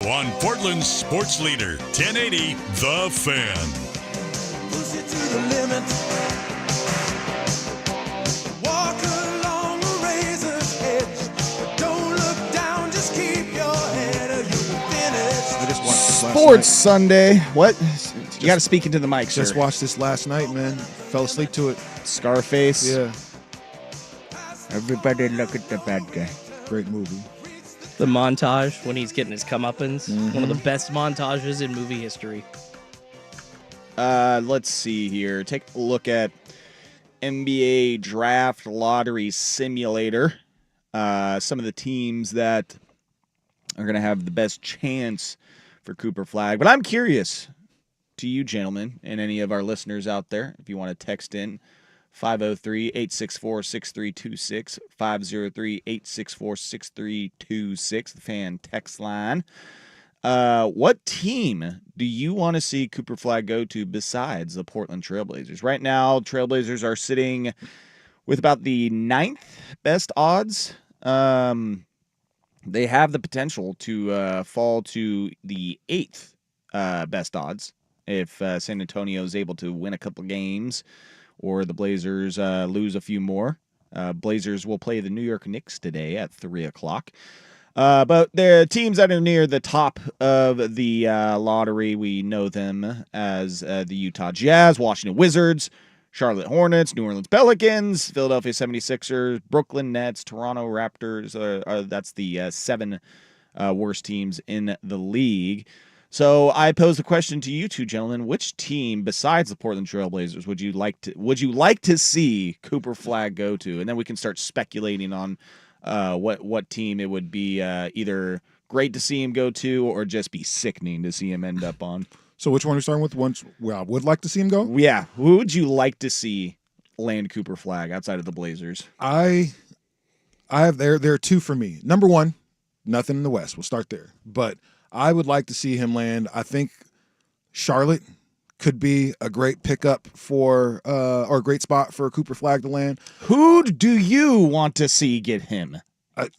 On Portland's sports leader, 1080 The Fan. Push it to the limit. Walk along the razor's edge. But don't look down, just keep your head or you'll finish. I just watched this last Sports night. Sunday. What? You got to speak into the mic, sir. Just watched this last night, man. Fell asleep to it. Scarface. Yeah, Everybody look at the bad guy. great movie. The montage when he's getting his comeuppance. One of the best montages in movie history. Let's see here. Take a look at NBA Draft Lottery Simulator. Some of the teams that are going to have the best chance for Cooper Flag. But I'm curious to you, gentlemen, and any of our listeners out there, if you want to text in 503-864-6326, 503-864-6326, the fan text line. What team do you want to see Cooper Flag go to besides the Portland Trailblazers? Right now, Trailblazers are sitting with about the 9th best odds. They have the potential to fall to the 8th best odds if San Antonio is able to win a couple games or the Blazers lose a few more. Blazers will play the New York Knicks today at 3 o'clock. But the teams that are near the top of the lottery, we know them as the Utah Jazz, Washington Wizards, Charlotte Hornets, New Orleans Pelicans, Philadelphia 76ers, Brooklyn Nets, Toronto Raptors. That's the 7 worst teams in the league. So I pose the question to you two gentlemen: which team besides the Portland Trailblazers would you like to see Cooper Flag go to? And then we can start speculating on what team it would be either great to see him go to or just be sickening to see him end up on. So which one are you starting with? One where I would like to see him go? Yeah. Who would you like to see land Cooper Flag outside of the Blazers? I have there are 2 for me. Number 1, nothing in the West. We'll start there. But I would like to see him land. I think Charlotte could be a great pickup for or a great spot for Cooper Flag to land. Who do you want to see get him?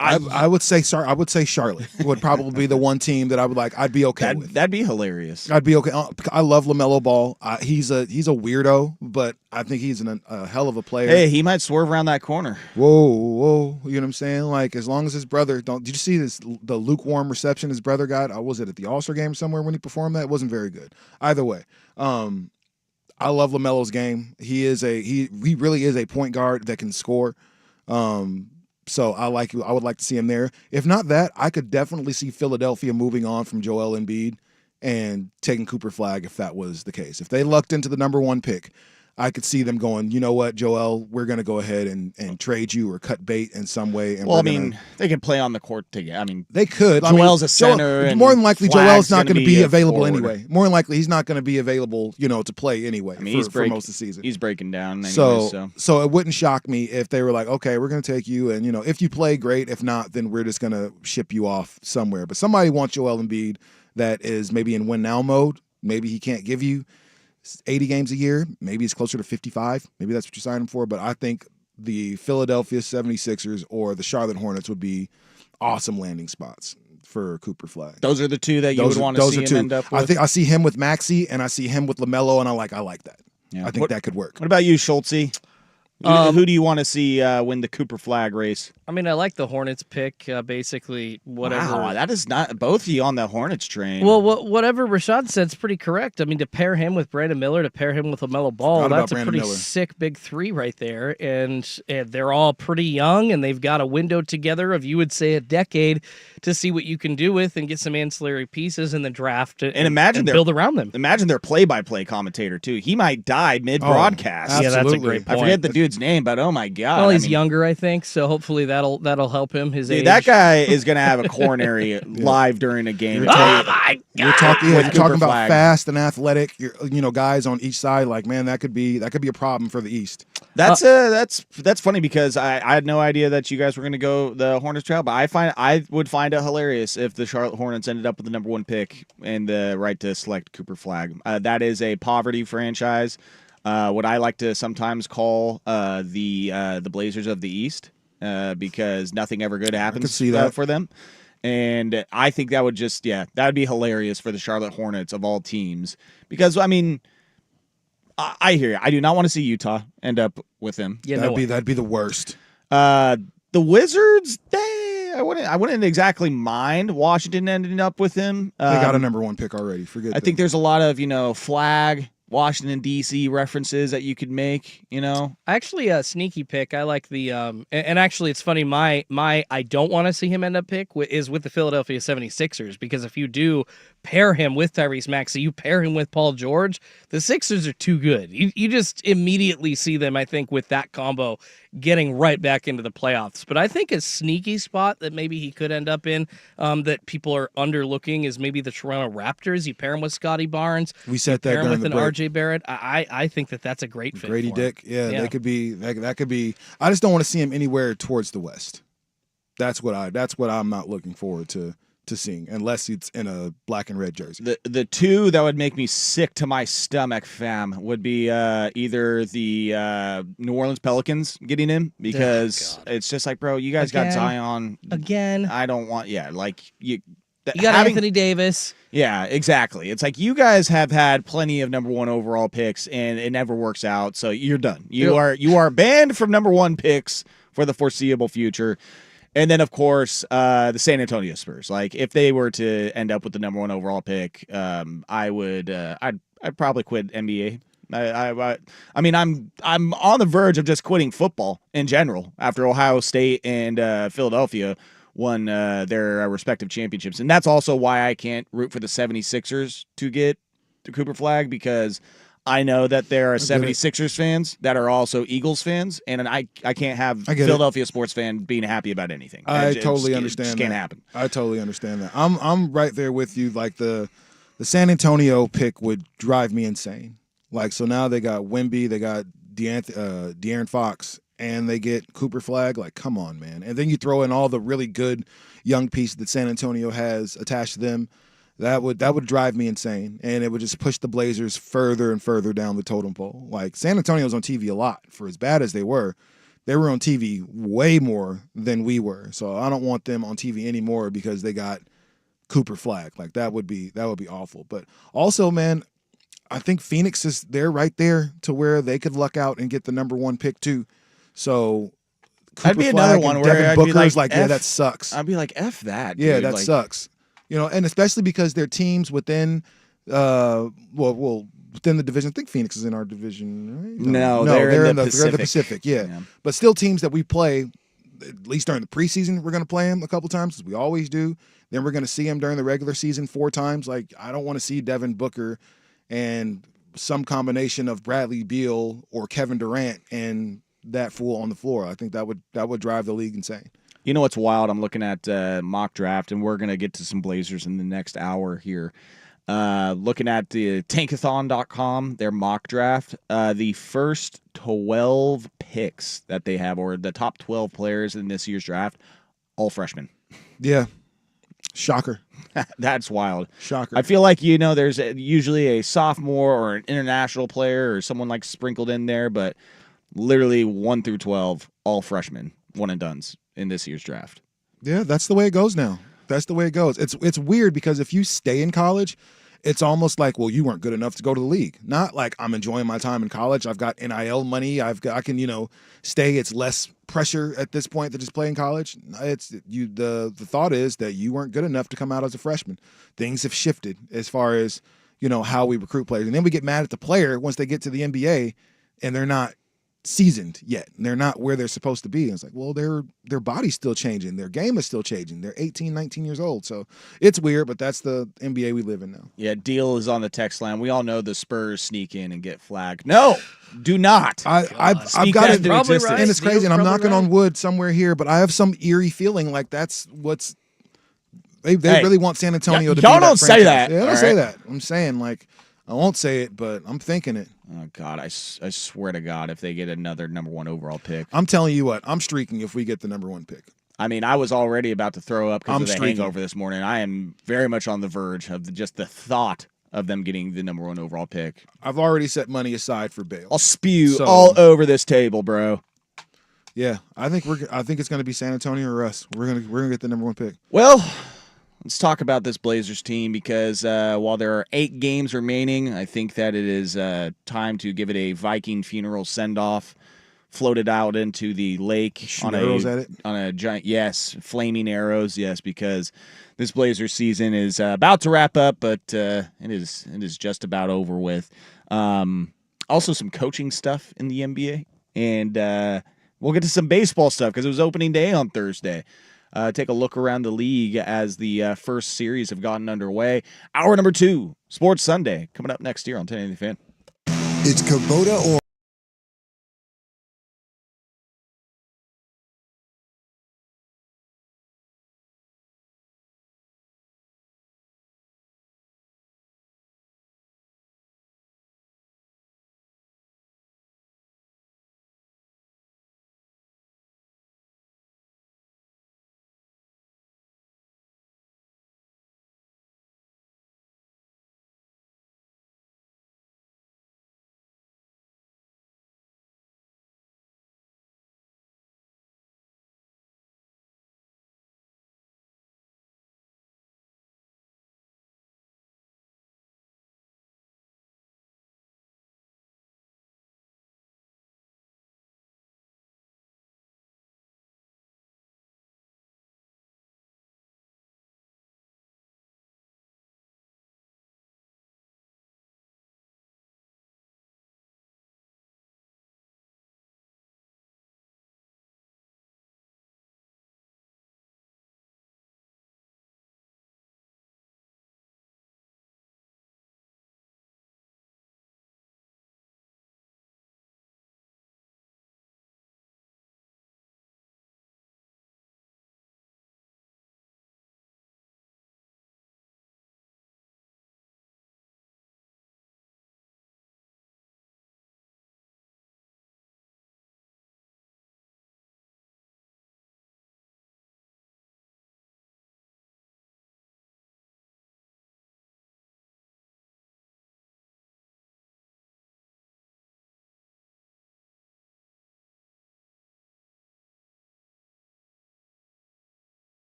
I would say Charlotte would probably be the one team that I'd be okay with. That'd be hilarious. I'd be okay. I love LaMelo Ball. He's a weirdo, but I think he's a hell of a player. Hey, he might swerve around that corner. Whoa, you know what I'm saying? Like, as long as his brother did you see the lukewarm reception his brother got? Was it at the All-Star game somewhere when he performed that? It wasn't very good. Either way, I love LaMelo's game. He really is a point guard that can score. So I would like to see him there. If not that, I could definitely see Philadelphia moving on from Joel Embiid and taking Cooper Flag if that was the case. If they lucked into the number 1 pick, I could see them going, you know what, Joel, we're going to go ahead and trade you or cut bait in some way. And they can play on the court together. They could. Joel's a center. And more than likely, Joel's not going to be available forward. anyway. More than likely, he's not going to be available, to play anyway for most of the season. He's breaking down anyway, so it wouldn't shock me if they were like, okay, we're going to take you, and, if you play, great. If not, then we're just going to ship you off somewhere. But somebody wants Joel Embiid that is maybe in win-now mode. Maybe he can't give you 80 games a year. Maybe it's closer to 55. Maybe that's what you signed him for. But I think the Philadelphia 76ers or the Charlotte Hornets would be awesome landing spots for Cooper Flag. Those are the 2 that you would want to see him end up with? I think I see him with Maxey and I see him with LaMelo, and I like that. Yeah. I think that could work. What about you, Schultze? Who do you want to see win the Cooper Flag race? I mean, I like the Hornets pick, basically whatever. Wow, that is not both of you on the Hornets train. Well, whatever Rashad said's pretty correct. I mean, to pair him with Brandon Miller, to pair him with LaMelo Ball, that's a pretty sick big 3 right there. And they're all pretty young, and they've got a window together of, you would say, a decade to see what you can do with and get some ancillary pieces in the draft and build around them. Imagine their play-by-play commentator, too. He might die mid-broadcast. Yeah, that's a great point. I forget the dude's name, but oh my God. Well, he's younger, I think, so hopefully that'll help him. His age. That guy is going to have a coronary live during a game. Oh my God! You're talking about fast and athletic. Guys on each side. Like, man, that could be a problem for the East. That's funny because I had no idea that you guys were going to go the Hornets trail, but I would find it hilarious if the Charlotte Hornets ended up with the number 1 pick and the right to select Cooper Flag. That is a poverty franchise. What I like to sometimes call the Blazers of the East, because nothing ever good happens for them. And I think that would that would be hilarious for the Charlotte Hornets of all teams. Because, I mean, I hear you. I do not want to see Utah end up with him. Yeah, that'd be the worst. The Wizards, I wouldn't exactly mind Washington ending up with him. They got a number 1 pick already. I think there's a lot of, Flag, Washington, D.C. references that you could make, Actually, a sneaky pick. I like the and actually it's funny, my I don't want to see him end up pick is with the Philadelphia 76ers, because if you do pair him with Tyrese Maxey, you pair him with Paul George, the Sixers are too good. You just immediately see them, I think, with that combo getting right back into the playoffs. But I think a sneaky spot that maybe he could end up in that people are underlooking is maybe the Toronto Raptors. You pair him with Scotty Barnes. We said that pair him during with the an break. RJ Barrett. I think that's a great fit. Grady for him. Dick, yeah, they could be. That could be. I just don't want to see him anywhere towards the West. That's what I'm not looking forward to seeing, unless it's in a black and red jersey. The two that would make me sick to my stomach, fam, would be either the New Orleans Pelicans getting him, because it's just like, bro, you guys got Again. Zion. Again. I don't want, like you. You got Anthony Davis. Yeah, exactly. It's like you guys have had plenty of number 1 overall picks, and it never works out. So you're done. You are banned from number 1 picks for the foreseeable future. And then, of course, the San Antonio Spurs. Like, if they were to end up with the number 1 overall pick, I would. I'd probably quit NBA. I mean, I'm on the verge of just quitting football in general after Ohio State and Philadelphia won their respective championships. And that's also why I can't root for the 76ers to get the Cooper flag, because I know that there are 76ers fans that are also Eagles fans, and I can't have Philadelphia sports fan being happy about anything. I totally understand. It just can't happen. I totally understand that. I'm right there with you. Like the San Antonio pick would drive me insane. Like, so now they got Wemby, they got De'Aaron Fox, and they get Cooper flag. Like, come on, man. And then you throw in all the really good young pieces that San Antonio has attached to them. That would drive me insane, and it would just push the Blazers further and further down the totem pole. Like, San Antonio's on TV a lot. For as bad as they were on TV way more than we were. So I don't want them on TV anymore because they got Cooper flag. Like, that would be awful. But also, man, I think Phoenix they're right there to where they could luck out and get the number 1 pick too. So That'd be another one where Devin I'd Booker's be like, yeah, that sucks. I'd be like, F that. Yeah, dude. that Like, sucks. You know, and especially because they're teams within, within the division. I think Phoenix is in our division, right? No, they're in the Pacific. They're the Pacific, yeah. But still, teams that we play, at least during the preseason, we're going to play them a couple times, as we always do. Then we're going to see them during the regular season 4 times. Like, I don't want to see Devin Booker and some combination of Bradley Beal or Kevin Durant and that fool on the floor. I think that would drive the league insane. You know what's wild? I'm looking at mock draft, and we're going to get to some Blazers in the next hour here. Looking at the tankathon.com, their mock draft, the first 12 picks that they have, or the top 12 players in this year's draft, all freshmen. Yeah. Shocker. That's wild. Shocker. I feel like, there's usually a sophomore or an international player or someone like sprinkled in there, but literally 1 through 12, all freshmen, one and dones in this year's draft. Yeah, that's the way it goes now. That's the way it goes. It's weird because if you stay in college, it's almost like, well, you weren't good enough to go to the league. Not like I'm enjoying my time in college. I've got NIL money. I can, stay. It's less pressure at this point to just play in college. It's you. The thought is that you weren't good enough to come out as a freshman. Things have shifted as far as, how we recruit players. And then we get mad at the player once they get to the NBA and they're not seasoned yet, and they're not where they're supposed to be. And it's like, well, their body's still changing, their game is still changing, they're 18, 19 years old. So it's weird, but that's the NBA we live in now. Yeah, Deal is on the text line. We all know the Spurs sneak in and get flagged. No, do not. I've got it, right. And it's crazy, and I'm knocking on wood somewhere here, but I have some eerie feeling like that's what's they really want San Antonio to be y'all that don't franchise. say that. Yeah, don't say that. I'm saying, like, I won't say it, but I'm thinking it. Oh, God, I swear to God, if they get another number 1 overall pick. I'm telling you what, I'm streaking if we get the number 1 pick. I mean, I was already about to throw up because of the streaking. hangover this morning. I am very much on the verge of just the thought of them getting the number 1 overall pick. I've already set money aside for Bale. I'll spew all over this table, bro. Yeah, I think it's going to be San Antonio or us. We're gonna get the number 1 pick. Well, let's talk about this Blazers team because while there are 8 games remaining, I think that it is time to give it a Viking funeral send-off. Floated out into the lake Shoot arrows at it? On a giant, yes, flaming arrows, yes, because this Blazers season is about to wrap up, but it is just about over with. Also, some coaching stuff in the NBA, and we'll get to some baseball stuff because it was opening day on Thursday. Take a look around the league as the first series have gotten underway. Hour number 2, Sports Sunday, coming up next year on 1080 The Fan. It's Kubota or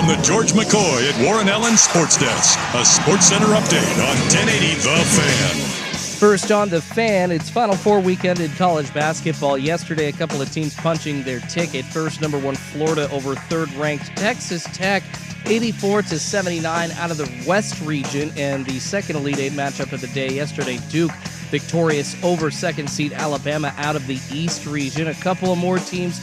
the George McCoy at Warren Allen Sports Desk. A Sports Center update on 1080 The Fan. First on The Fan, it's Final Four weekend in college basketball. Yesterday, a couple of teams punching their ticket. First, number 1 Florida over third-ranked Texas Tech, 84-79 out of the West region. And the second Elite Eight matchup of the day yesterday, Duke victorious over second seed Alabama out of the East region. A couple of more teams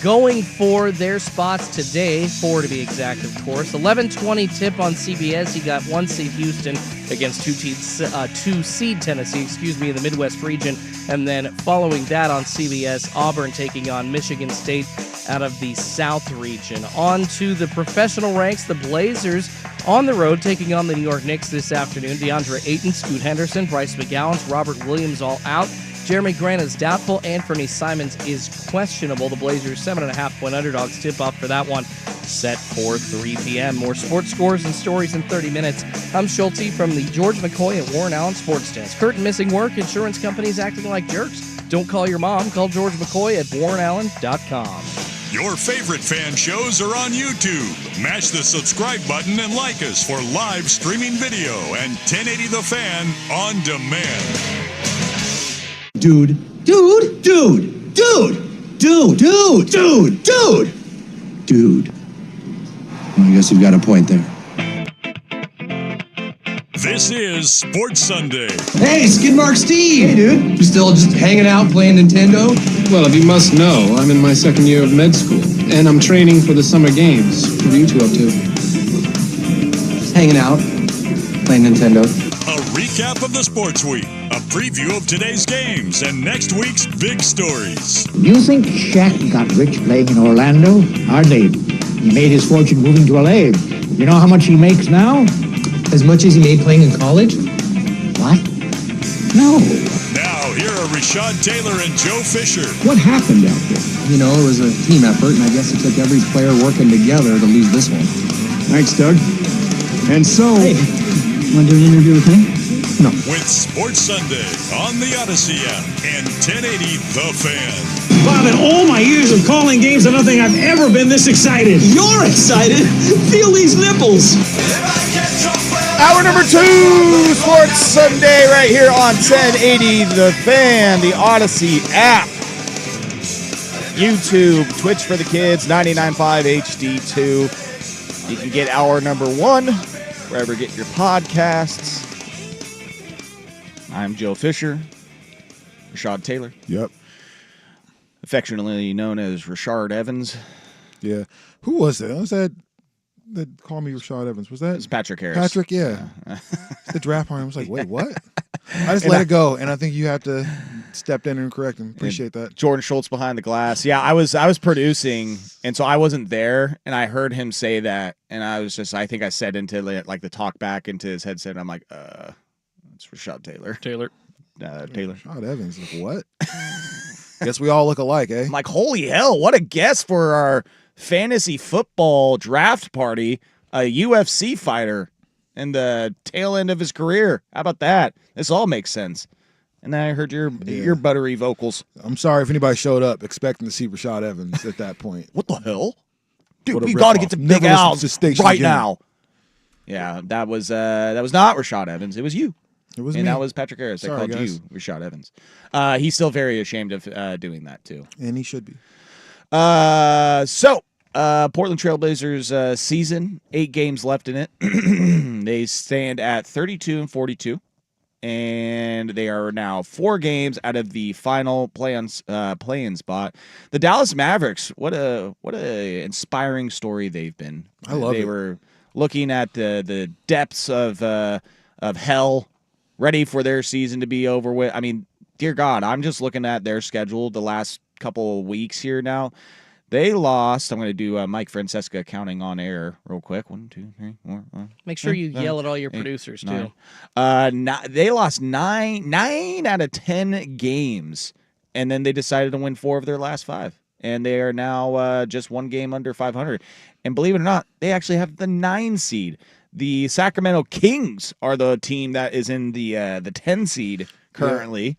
going for their spots today, 4 to be exact, of course. 11:20 tip on CBS. You got 1 seed Houston against 2 seed Tennessee, in the Midwest region. And then following that on CBS, Auburn taking on Michigan State out of the South region. On to the professional ranks, the Blazers on the road taking on the New York Knicks this afternoon. DeAndre Ayton, Scoot Henderson, Bryce McGowan, Robert Williams all out. Jeremy Grant is doubtful. Anthony Simons is questionable. The Blazers 7.5-point underdogs. Tip off for that one set for 3 p.m. More sports scores and stories in 30 minutes. I'm Schulte from the George McCoy at Warren Allen Sports Desk. Hurt and missing work, insurance companies acting like jerks. Don't call your mom. Call George McCoy at warrenallen.com. Your favorite fan shows are on YouTube. Mash the subscribe button and like us for live streaming video and 1080 The Fan on demand. Dude. I guess you've got a point there. This is Sports Sunday. Hey, Skidmark Steve! Hey, dude. You still just hanging out playing Nintendo? Well, if you must know, I'm in my second year of med school, and I'm training for the summer games. What are you two up to? Just hanging out, playing Nintendo. A recap of the sports week, a preview of today's games, and next week's big stories. You think Shaq got rich playing in Orlando? Hardly. He made his fortune moving to LA. You know how much he makes now? As much as he made playing in college? What? No. Now, here are Rashad Taylor and Joe Fisher. What happened out there? You know, it was a team effort, and I guess it took every player working together to lose this one. Thanks, Doug. And so... Hey, want to do an interview with me? No. With Sports Sunday on the Odyssey app and 1080 The Fan. Bob, in all my years of calling games, I don't think I've ever been this excited. You're excited? Feel these nipples. Hour number 2, Sports Sunday, right here on 1080 The Fan, the Odyssey app, YouTube, Twitch for the kids, 99.5 HD2. You can get hour number 1 wherever you get your podcasts. I'm Joe Fisher, Rashad Taylor. Yep. Affectionately known as Rashard Evans. Yeah. Who was that? Was that called me Rashad Evans? Was that? It's Patrick Harris. Patrick, yeah. The draft part, I was like, wait, what? I just let it go, and I think you have to step in and correct him. Appreciate that. Jordan Schultz behind the glass. Yeah, I was producing, and so I wasn't there, and I heard him say that, and I think I said into like the talk back into his headset, and I'm like, it's Rashad Taylor. Taylor. Rashad Evans, like, what? Guess we all look alike, eh? I'm like, holy hell, what a guest for our fantasy football draft party. A UFC fighter in the tail end of his career. How about that? This all makes sense. And then I heard your buttery vocals. I'm sorry if anybody showed up expecting to see Rashad Evans at that point. What the hell? Dude, What a we got to ripoff. get to Never Big listened Al to Station right Jimmy. now. Yeah, that was not Rashad Evans. It was you. It was and me. that was Patrick Harris. Sorry, I called guys. you Rashad Evans. He's still very ashamed of doing that, too. And he should be. Portland Trailblazers season, 8 games left in it. They stand at 32-42, and they are now 4 games out of the final play-in spot. The Dallas Mavericks, what a inspiring story they've been. I love it. They were looking at the depths of hell, ready for their season to be over with. I mean, dear God, I'm just looking at their schedule the last couple of weeks here now. They lost. I'm going to do Mike Francesca counting on air real quick. 1, 2, 3, 4, 5. Make sure you yell at all your 8, producers, 9. too. They lost 9 out of 10 games, and then they decided to win 4 of their last 5. And they are now just 1 game under 500. And believe it or not, they actually have the 9 seed. The Sacramento Kings are the team that is in the 10 seed currently.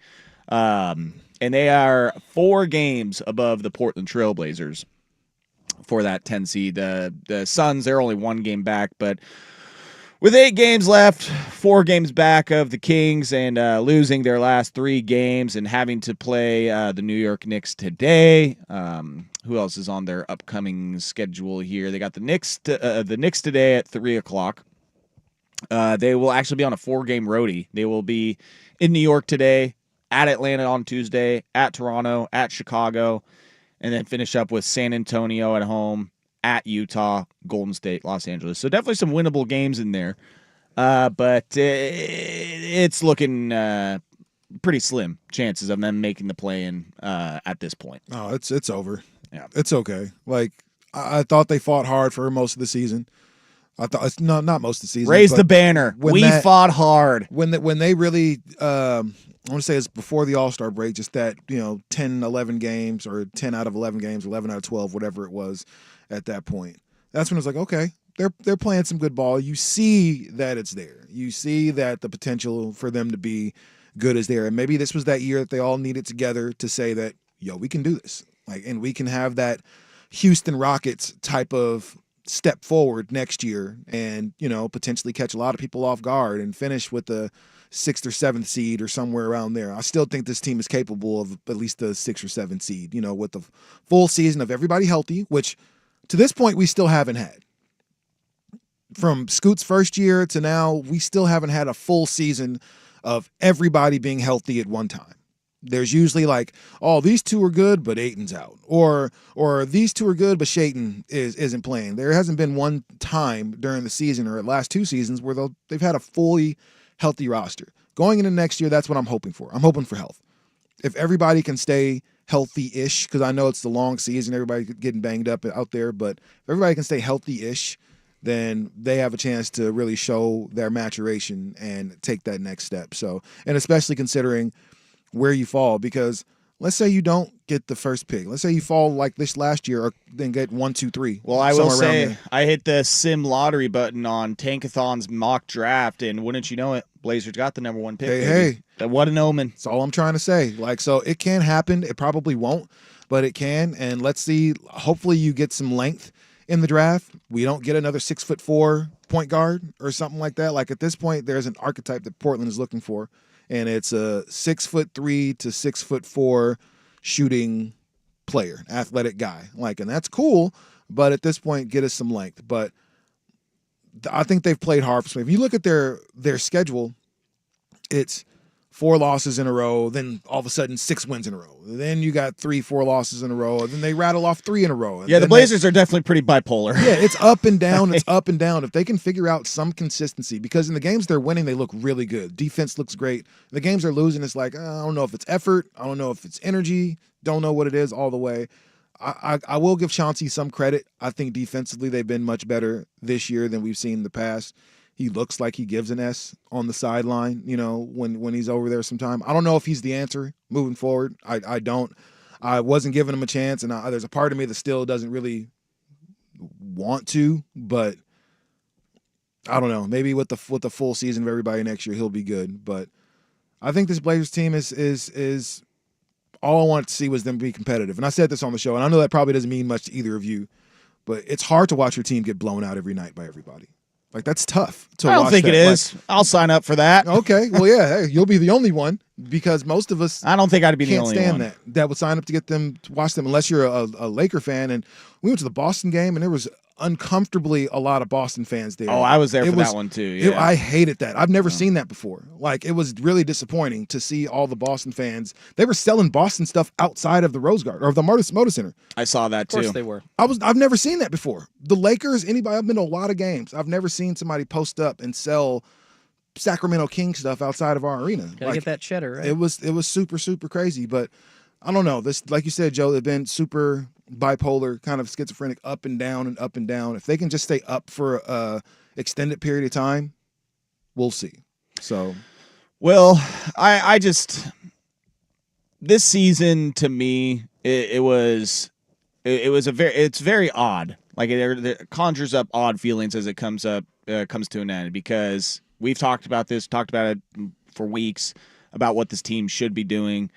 Yeah. And they are 4 games above the Portland Trailblazers. for that 10 seed. The Suns, they're only 1 game back, but with 8 games left, 4 games back of the Kings, and losing their last 3 games and having to play the New York Knicks today. Who else is on their upcoming schedule here? They got the Knicks today at 3:00. They will actually be on a 4-game roadie. They will be in New York today, at Atlanta on Tuesday, at Toronto, at Chicago, and then finish up with San Antonio at home, at Utah, Golden State, Los Angeles. So definitely some winnable games in there. But it's looking pretty slim chances of them making the play-in at this point. Oh, it's over. Yeah. It's okay. Like, I thought they fought hard for most of the season. I thought not most of the season. Raise the banner. We fought hard. When they really, I want to say it's before the All-Star break, just that 10, 11 games or 10 out of 11 games, 11 out of 12, whatever it was at that point. That's when it's like, okay, they're playing some good ball. You see that it's there. You see that the potential for them to be good is there. And maybe this was that year that they all needed together to say that, we can do this. And we can have that Houston Rockets type of step forward next year and, potentially catch a lot of people off guard and finish with the 6th or 7th seed or somewhere around there. I still think this team is capable of at least the 6th or 7th seed, with the full season of everybody healthy, which to this point we still haven't had. From Scoot's first year to now, we still haven't had a full season of everybody being healthy at one time. There's usually like, these 2 are good, but Ayton's out. Or these 2 are good, but Shayton isn't playing. There hasn't been one time during the season or the last 2 seasons where they've had a fully healthy roster. Going into next year, that's what I'm hoping for. I'm hoping for health. If everybody can stay healthy-ish, because I know it's the long season, everybody getting banged up out there, but if everybody can stay healthy-ish, then they have a chance to really show their maturation and take that next step. So, and especially considering where you fall, because let's say you don't get the first pick. Let's say you fall like this last year, or then get 1, 2, 3. Well, I will say I hit the sim lottery button on Tankathon's mock draft, and wouldn't you know it, Blazers got the number 1 pick. Hey, what an omen! That's all I'm trying to say. So it can happen. It probably won't, but it can. And let's see. Hopefully, you get some length in the draft. We don't get another 6'4" point guard or something like that. Like at this point, there's an archetype that Portland is looking for. And it's a 6'3" to 6'4" shooting player, athletic guy. And that's cool, but at this point, get us some length. But I think they've played hard for me. If you look at their schedule, it's 4 losses in a row, then all of a sudden 6 wins in a row. Then you got 3-4 losses in a row, and then they rattle off 3 in a row. Yeah, the Blazers are definitely pretty bipolar. Yeah, it's up and down. It's up and down. If they can figure out some consistency, because in the games they're winning, they look really good. Defense looks great. The games they're losing, it's like, I don't know if it's effort. I don't know if it's energy. Don't know what it is all the way. I will give Chauncey some credit. I think defensively they've been much better this year than we've seen in the past. He looks like he gives an S on the sideline, when he's over there sometime. I don't know if he's the answer moving forward. I don't. I wasn't giving him a chance, and there's a part of me that still doesn't really want to, but I don't know. Maybe with the full season of everybody next year, he'll be good. But I think this Blazers team is all I wanted to see was them be competitive. And I said this on the show, and I know that probably doesn't mean much to either of you, but it's hard to watch your team get blown out every night by everybody. That's tough to watch. I don't think it is. I'll sign up for that. Okay. Well, yeah, hey, you'll be the only one, because most of us I don't think I'd be the only one. can't stand that would sign up to get them to watch them, unless you're a Laker fan. And we went to the Boston game, and there was uncomfortably a lot of Boston fans there. Oh, I was there for that one too. Yeah. I hated that. I've never seen that before. It was really disappointing to see all the Boston fans. They were selling Boston stuff outside of the Rose Garden or the Moda Center. I saw that too. Of course they were. I've never seen that before. The Lakers, anybody, I've been to a lot of games. I've never seen somebody post up and sell Sacramento Kings stuff outside of our arena. Gotta get that cheddar, right? It was super, super crazy. But I don't know. This, like you said, Joe, they've been super bipolar, kind of schizophrenic, up and down and up and down. If they can just stay up for a extended period of time, we'll see. So, well, I just, this season to me, it's very odd. It conjures up odd feelings as it comes to an end, because we've talked about it for weeks about what this team should be doing,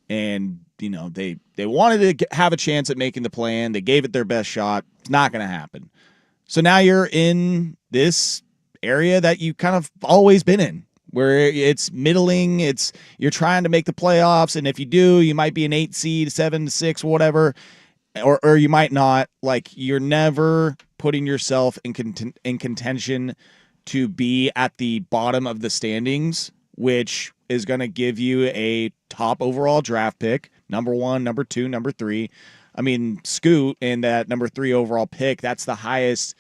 and they wanted to have a chance at making the play-in. They gave it their best shot. It's not going to happen. So now you're in this area that you kind of always been in, where it's middling. You're trying to make the playoffs, and if you do, you might be an 8 seed, 7 6, whatever, or you might not. Like, you're never putting yourself in contention to be at the bottom of the standings, which is going to give you a top overall draft pick, number 1, number 2, number 3. I mean, Scoot in that number 3 overall pick, that's the highest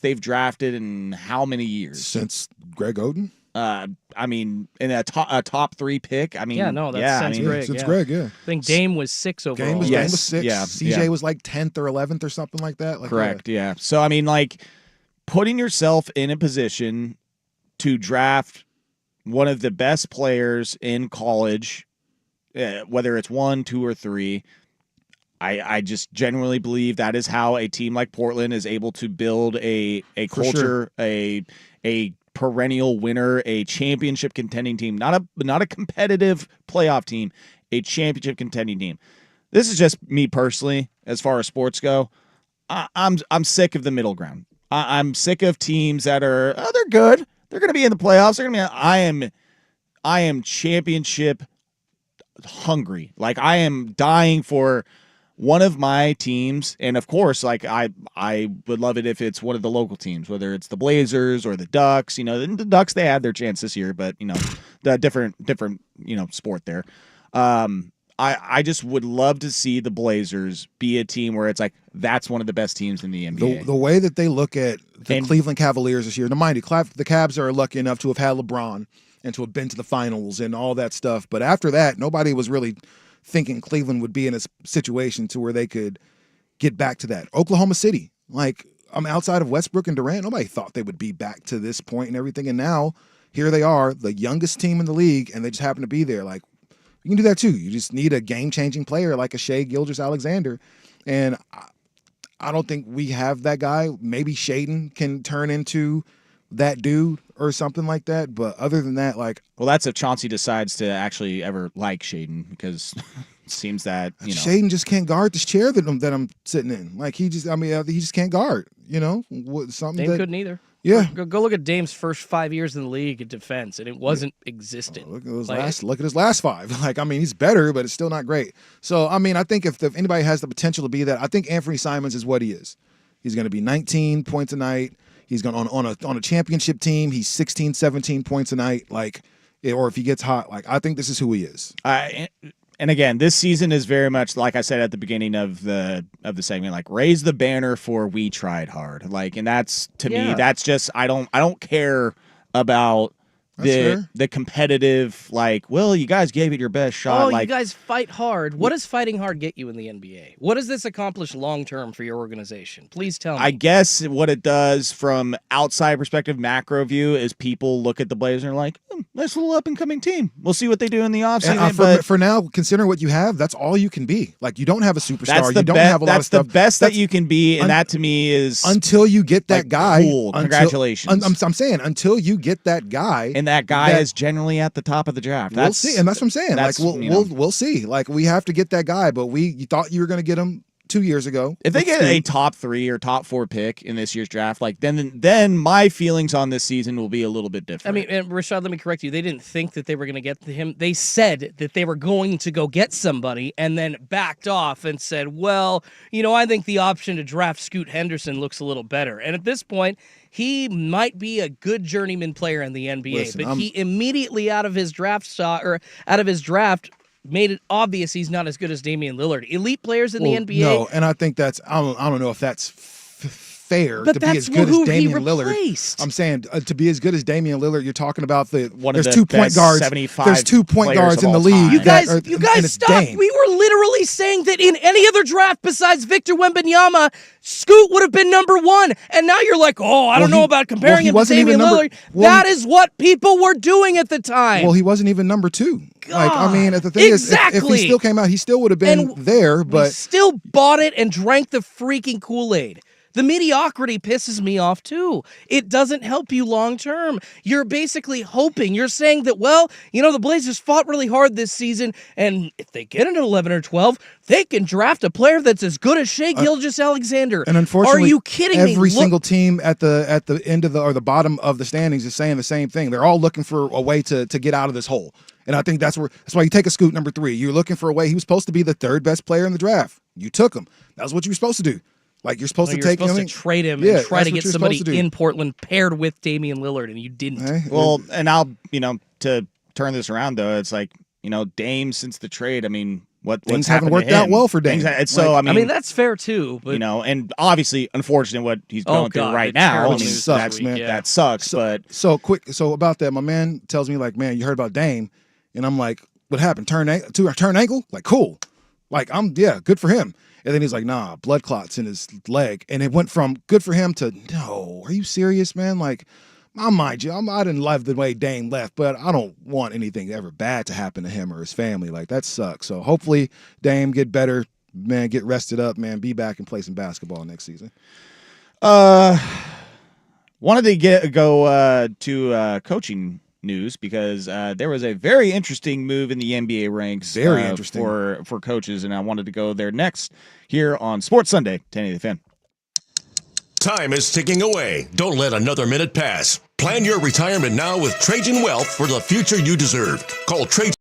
they've drafted in how many years? Since Greg Oden? I mean, in a top 3 pick. I mean, since Greg, yeah. I think Dame was 6 overall. Dame was 6. Yeah, CJ was like 10th or 11th or something like that. Like, correct, yeah. So, I mean, like, putting yourself in a position to draft one of the best players in college, whether it's 1, 2, or 3, I just genuinely believe that is how a team like Portland is able to build a culture, a perennial winner, a championship contending team, not a competitive playoff team, a championship contending team. This is just me personally, as far as sports go. I'm sick of the middle ground. I'm sick of teams that are they're good. They're going to be in the playoffs. They're going to be. I am championship hungry. Like, I am dying for one of my teams, and of course, like, I would love it if it's one of the local teams, whether it's the Blazers or the Ducks. The Ducks, they had their chance this year, but the different sport there. I just would love to see the Blazers be a team where it's like, that's one of the best teams in the NBA. The way that they look at the Cleveland Cavaliers this year, now mind you, the Cavs are lucky enough to have had LeBron and to have been to the finals and all that stuff. But after that, nobody was really thinking Cleveland would be in a situation to where they could get back to that. Oklahoma City, like, outside of Westbrook and Durant, nobody thought they would be back to this point and everything. And now here they are, the youngest team in the league, and they just happen to be there. Like, you can do that too. You just need a game-changing player like a Shai Gilgeous-Alexander. And I don't think we have that guy. Maybe Shaedon can turn into that dude or something like that. But other than that, like... Well, that's if Chauncey decides to actually ever like Shaedon, because it seems that, Shaedon just can't guard this chair that I'm sitting in. Like, he just can't guard, something Dame couldn't either. Yeah. Go look at Dame's first 5 years in the league at defense, and it wasn't existent. Look at his last 5. Like, I mean, he's better, but it's still not great. So, I mean, I think if anybody has the potential to be that, I think Anthony Simons is what he is. He's going to be 19 points a night. He's going on a championship team. He's 16, 17 points a night. Like, or if he gets hot, like, I think this is who he is. And again, this season is very much, like I said at the beginning of the segment, like, raise the banner for we tried hard. Like, and that's, to me, that's just, I don't care about the competitive, like, well, you guys gave it your best shot. Oh, like, you guys fight hard. What does fighting hard get you in the NBA? What does this accomplish long term for your organization? Please tell me. I guess what it does from outside perspective, macro view, is people look at the Blazers and are like, nice little up and coming team. We'll see what they do in the offseason. But for now, considering what you have, that's all you can be. Like, you don't have a superstar. You don't have a lot of stuff. That's the best that you can be, and that to me is until you get that guy. Cool. Congratulations. I'm saying until you get that guy, and that guy is generally at the top of the draft. We'll see, and that's what I'm saying. Like, we'll see. Like, we have to get that guy, but you thought you were going to get him 2 years ago. If they get a top 3 or top 4 pick in this year's draft, like, then my feelings on this season will be a little bit different. I mean, and Rashad, let me correct you. They didn't think that they were going to get him. They said that they were going to go get somebody and then backed off and said, well, I think the option to draft Scoot Henderson looks a little better. And at this point, he might be a good journeyman player in the NBA, but he immediately out of his draft made it obvious he's not as good as Damian Lillard. Elite players in the NBA. No, and I think that's I don't know if that's fair to be as good as Damian Lillard. I'm saying to be as good as Damian Lillard, you're talking about there's 2 point guards. There's 2 point guards in the league. You guys stop. We were literally saying that in any other draft besides Victor Wembanyama, Scoot would have been number 1. And now you're like, I don't know about comparing him to Damian Lillard. That is what people were doing at the time. Well, he wasn't even number 2. God, like, I mean, the thing is, if he still came out, he still would have been there. But we still bought it and drank the freaking Kool-Aid. The mediocrity pisses me off too. It doesn't help you long term. You're basically hoping. You're saying that, well, the Blazers fought really hard this season, and if they get an 11 or 12, they can draft a player that's as good as Shai Gilgeous-Alexander. And unfortunately, are you kidding me? Every single team at the end of the bottom of the standings is saying the same thing. They're all looking for a way to get out of this hole. And I think that's why you take a Scoot number 3. You're looking for a way. He was supposed to be the 3rd best player in the draft. You took him. That's what you're supposed to do. Like, you're supposed to take him. You're supposed to trade him and try to get somebody in Portland paired with Damian Lillard, and you didn't. Hey, well, and I'll, to turn this around, though, it's like, Dame since the trade, I mean, things haven't worked out well for Dame. So, I mean, that's fair, too. But, and obviously, unfortunate what he's going through right now. Which sucks, man. That sucks, but. So about that, my man tells me, like, man, you heard about Dame? And I'm like, what happened? Turn ankle? Like, cool. Like, good for him. And then he's like, nah, blood clots in his leg. And it went from good for him to, no, are you serious, man? Like, I didn't love the way Dame left, but I don't want anything ever bad to happen to him or his family. That sucks. So hopefully Dame get better, man, get rested up, man, be back and play some basketball next season. Wanted to go to coaching news because there was a very interesting move in the NBA ranks. Very interesting for coaches, and I wanted to go there next here on Sports Sunday, 1080 The Fan. Time is ticking away. Don't let another minute pass. Plan your retirement now with Trajan Wealth for the future you deserve. Call Trajan.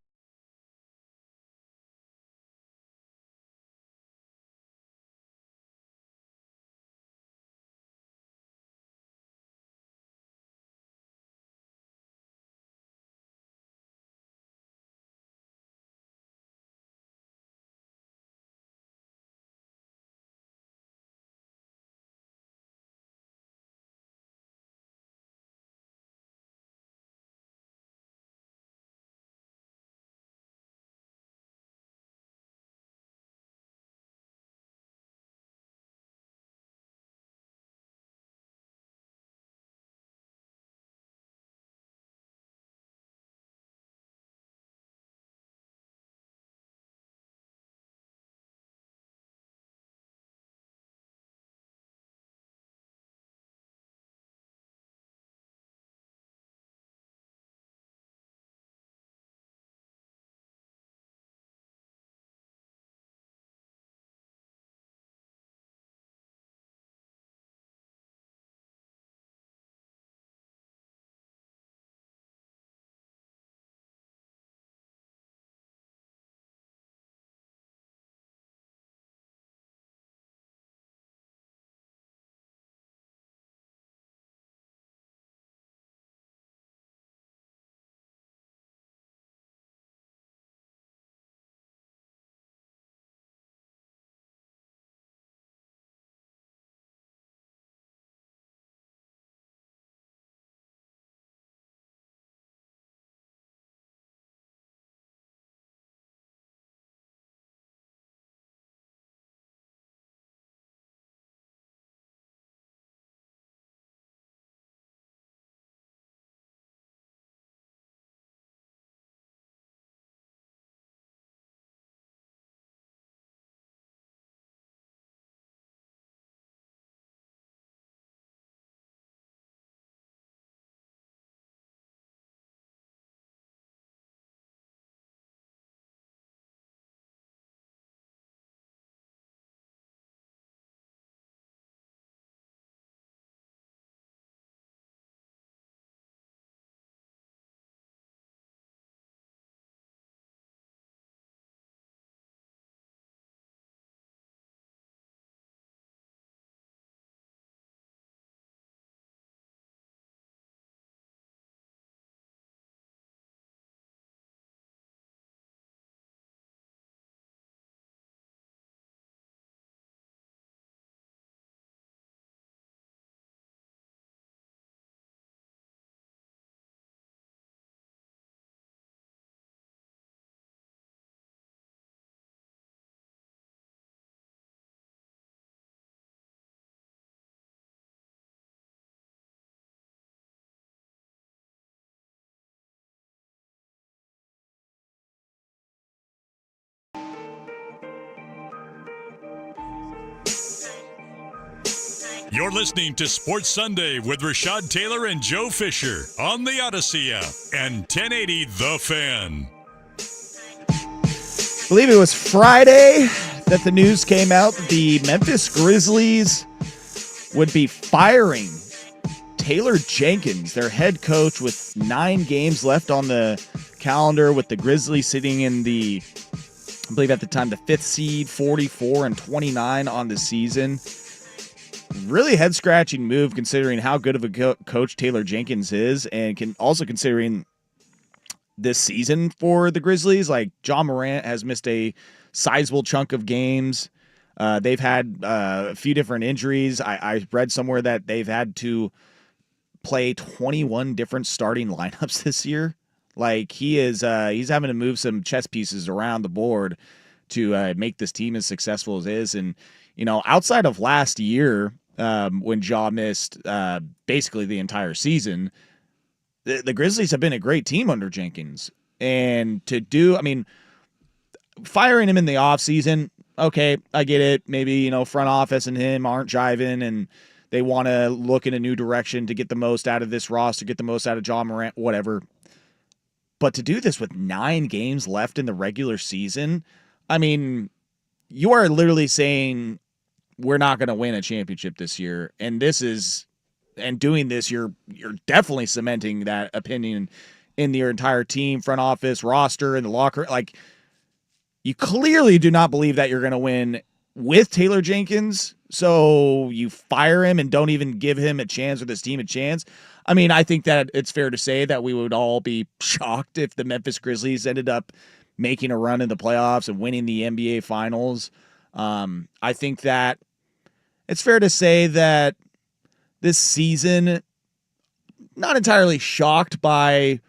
You're listening to Sports Sunday with Rashad Taylor and Joe Fisher on the Odyssey app and 1080 The Fan. I believe it was Friday that the news came out that the Memphis Grizzlies would be firing Taylor Jenkins, their head coach, with 9 games left on the calendar, with the Grizzlies sitting in the, I believe at the time, the 5th seed, 44-29 on the season. Really head-scratching move considering how good of a coach Taylor Jenkins is, and also considering this season for the Grizzlies. Like, Ja Morant has missed a sizable chunk of games. They've had a few different injuries. I read somewhere that they've had to play 21 different starting lineups this year. Like, he's having to move some chess pieces around the board to make this team as successful as it is. And, you know, outside of last year, when Ja missed basically the entire season, the Grizzlies have been a great team under Jenkins. And firing him in the offseason, okay, I get it. Maybe, you know, front office and him aren't jiving and they want to look in a new direction to get the most out of this roster, get the most out of Ja Morant, whatever. But to do this with 9 games left in the regular season, I mean, you are literally saying we're not going to win a championship this year. And doing this, you're definitely cementing that opinion in your entire team, front office, roster, in the locker. Like, you clearly do not believe that you're going to win with Taylor Jenkins, so you fire him and don't even give him a chance or this team a chance. I mean, I think that it's fair to say that we would all be shocked if the Memphis Grizzlies ended up making a run in the playoffs and winning the NBA Finals. I think that it's fair to say that this season, not entirely shocked by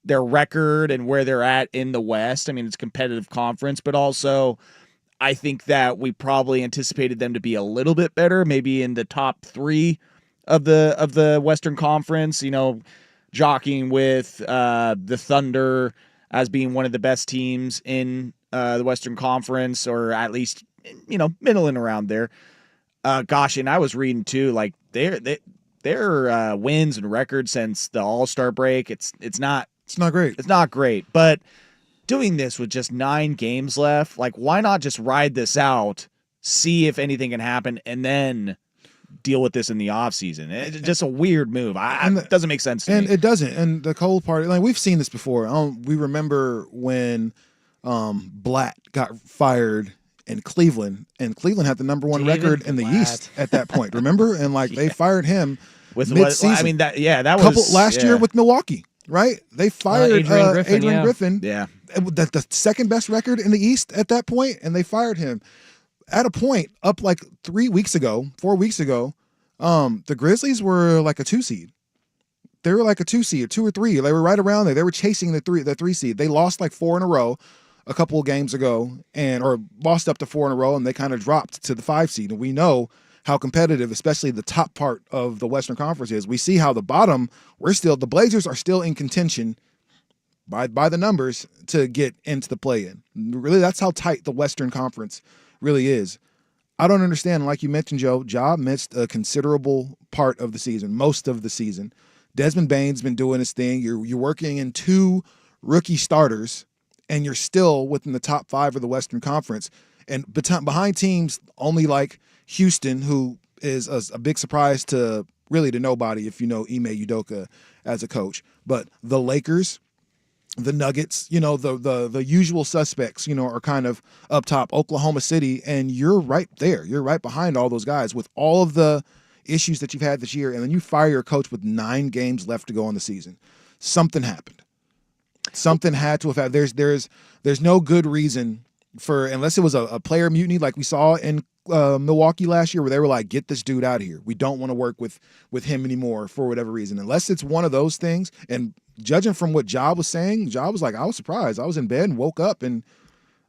their record and where they're at in the West. I mean, it's a competitive conference, but also I think that we probably anticipated them to be a little bit better, maybe in the top 3 of the Western Conference, you know, jockeying with the Thunder as being one of the best teams in the Western Conference, or at least, you know, middle and around there. Gosh, and I was reading too, like their wins and records since the All-Star break, it's not great. It's not great, but doing this with just 9 games left, like, why not just ride this out, see if anything can happen, and then deal with this in the offseason? It's just a weird move. It doesn't make sense to me. And it doesn't. And the cold part, like, we've seen this before. We remember when Blatt got fired in Cleveland, and Cleveland had the number 1 record in the East at that point. Remember? And like they fired him with mid-season. I mean, that was last year with Milwaukee, right? They fired Adrian Griffin. Yeah. The second best record in the East at that point, and they fired him at a point up like 4 weeks ago. The Grizzlies were like a 2 seed. They were like a 2 seed, 2 or 3. They were right around there. They were chasing the 3 seed. They lost like 4 in a row a couple of games ago, or lost up to 4 in a row, and they kind of dropped to the 5 seed. And we know how competitive, especially the top part of the Western Conference is. We see how the bottom, the Blazers are still in contention by the numbers to get into the play-in. Really, that's how tight the Western Conference really is. I don't understand. Like you mentioned, Joe, Ja missed a considerable part of the season, most of the season. Desmond Bane's been doing his thing. You're working in 2 rookie starters, and you're still within the top 5 of the Western Conference. And behind teams only like Houston, who is a big surprise to nobody if you know Ime Udoka as a coach. But the Lakers, the Nuggets, you know, the usual suspects, you know, are kind of up top. Oklahoma City, and you're right there. You're right behind all those guys with all of the issues that you've had this year, and then you fire your coach with 9 games left to go in the season. Something happened. Something had to have happened. There's no good reason for, unless it was a player mutiny like we saw in Milwaukee last year, where they were like, get this dude out of here. We don't want to work with him anymore for whatever reason. Unless it's one of those things. And judging from what Ja was saying, Ja was like, I was surprised. I was in bed and woke up and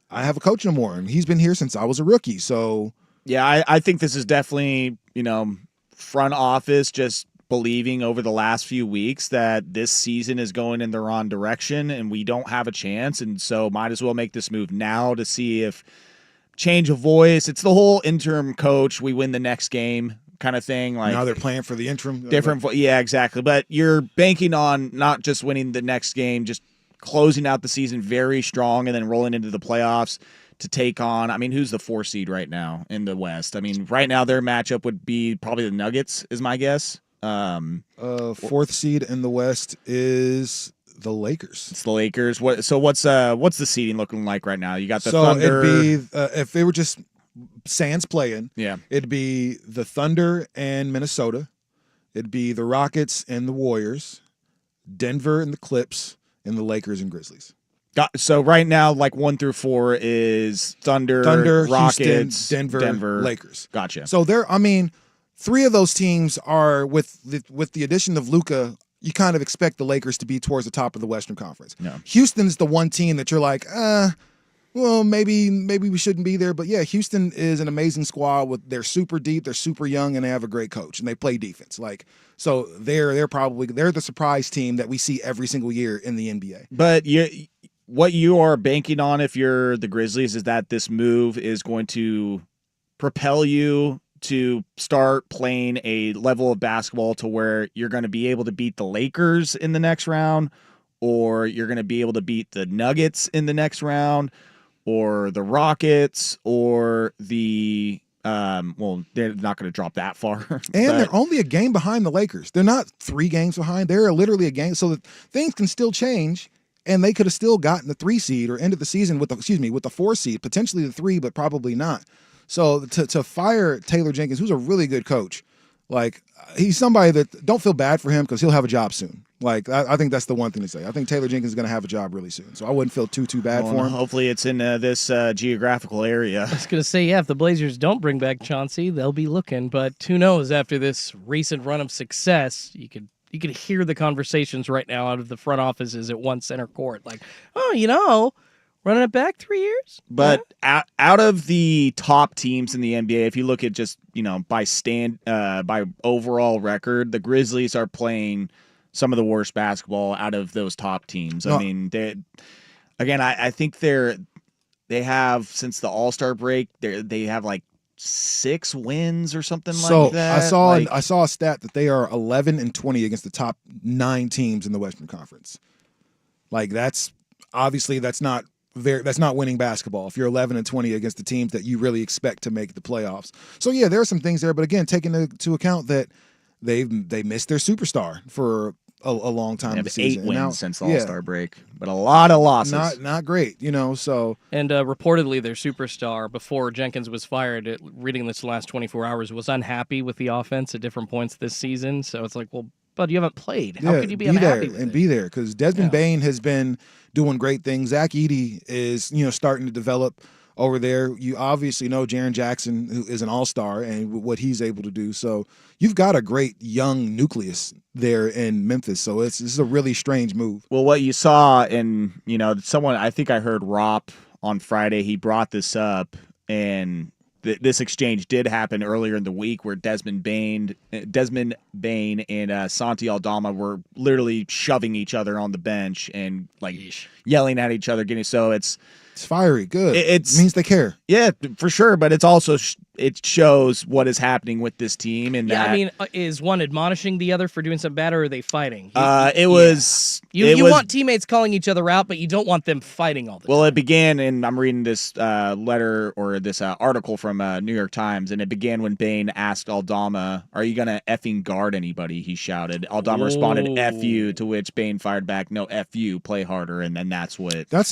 I have a coach no more. And he's been here since I was a rookie. So yeah, I think this is definitely, you know, front office just believing over the last few weeks that this season is going in the wrong direction and we don't have a chance. And so might as well make this move now to see if change of voice. It's the whole interim coach. We win the next game kind of thing. Like now they're playing for the interim. Different. Yeah, exactly. But you're banking on not just winning the next game, just closing out the season very strong and then rolling into the playoffs to take on, I mean, who's the 4 seed right now in the West? I mean, right now their matchup would be probably the Nuggets, is my guess. 4th seed in the West is the Lakers. It's the Lakers. What's the seeding looking like right now? You got the so Thunder. It'd be if they were just sans playing. Yeah. It'd be the Thunder and Minnesota. It'd be the Rockets and the Warriors, Denver and the Clips, and the Lakers and Grizzlies. So right now, like 1 through 4 is Thunder, Rockets, Houston, Denver, Lakers. Gotcha. So I mean, 3 of those teams are with the addition of Luka. You kind of expect the Lakers to be towards the top of the Western Conference. No. Houston's the one team that you're like, well, maybe we shouldn't be there. But yeah, Houston is an amazing squad. They're super deep, they're super young, and they have a great coach, and they play defense. Like, so they're the surprise team that we see every single year in the NBA. But what you are banking on if you're the Grizzlies is that this move is going to propel you to start playing a level of basketball to where you're going to be able to beat the Lakers in the next round, or you're going to be able to beat the Nuggets in the next round, or the Rockets, or the well, they're not going to drop that far. And they're only a game behind the Lakers. They're not 3 games behind. They're literally a game. So that things can still change, and they could have still gotten the 3 seed or ended the season with the 4 seed, potentially the 3, but probably not. So to fire Taylor Jenkins, who's a really good coach, like he's somebody that don't feel bad for him because he'll have a job soon. Like I think that's the one thing to say. I think Taylor Jenkins is going to have a job really soon, so I wouldn't feel too bad for him. Hopefully, it's in this geographical area. I was going to say, yeah, if the Blazers don't bring back Chauncey, they'll be looking. But who knows? After this recent run of success, you could hear the conversations right now out of the front offices at One Center Court, like, oh, running it back 3 years. But out of the top teams in the NBA, if you look at just by overall record, the Grizzlies are playing some of the worst basketball out of those top teams. I mean, I think they have, since the All-Star break, they have like 6 wins or something like that. I saw a stat that they are 11-20 against the top 9 teams in the Western Conference. Like that's not winning basketball if you're 11-20 against the teams that you really expect to make the playoffs. So yeah, there are some things there, but again, taking into account that they missed their superstar for a long time of the season. 8 wins since the All-Star break, but a lot of losses. Not great, so. And reportedly their superstar, before Jenkins was fired, reading this last 24 hours, was unhappy with the offense at different points this season. So it's like, well, bud, you haven't played. How could you be unhappy with it? Be there, because Desmond Bane has been doing great things. Zach Edey is, starting to develop over there. You obviously know Jaren Jackson, who is an all-star, and what he's able to do. So you've got a great young nucleus there in Memphis. So this is a really strange move. Well, what you saw, and someone, I think I heard Rop on Friday, he brought this up, and this exchange did happen earlier in the week where Desmond Bane and Santi Aldama were literally shoving each other on the bench and yelling at each other. It's fiery. Good. It means they care. Yeah, for sure. But it's also it shows what is happening with this team. And is one admonishing the other for doing something bad, or are they fighting? You want teammates calling each other out, but you don't want them fighting all the time. Well, it began, and I'm reading this letter or this article from New York Times, and it began when Bane asked Aldama, "Are you gonna effing guard anybody?" He shouted. Aldama responded, "F you," to which Bane fired back, "No, F you, play harder." And then that's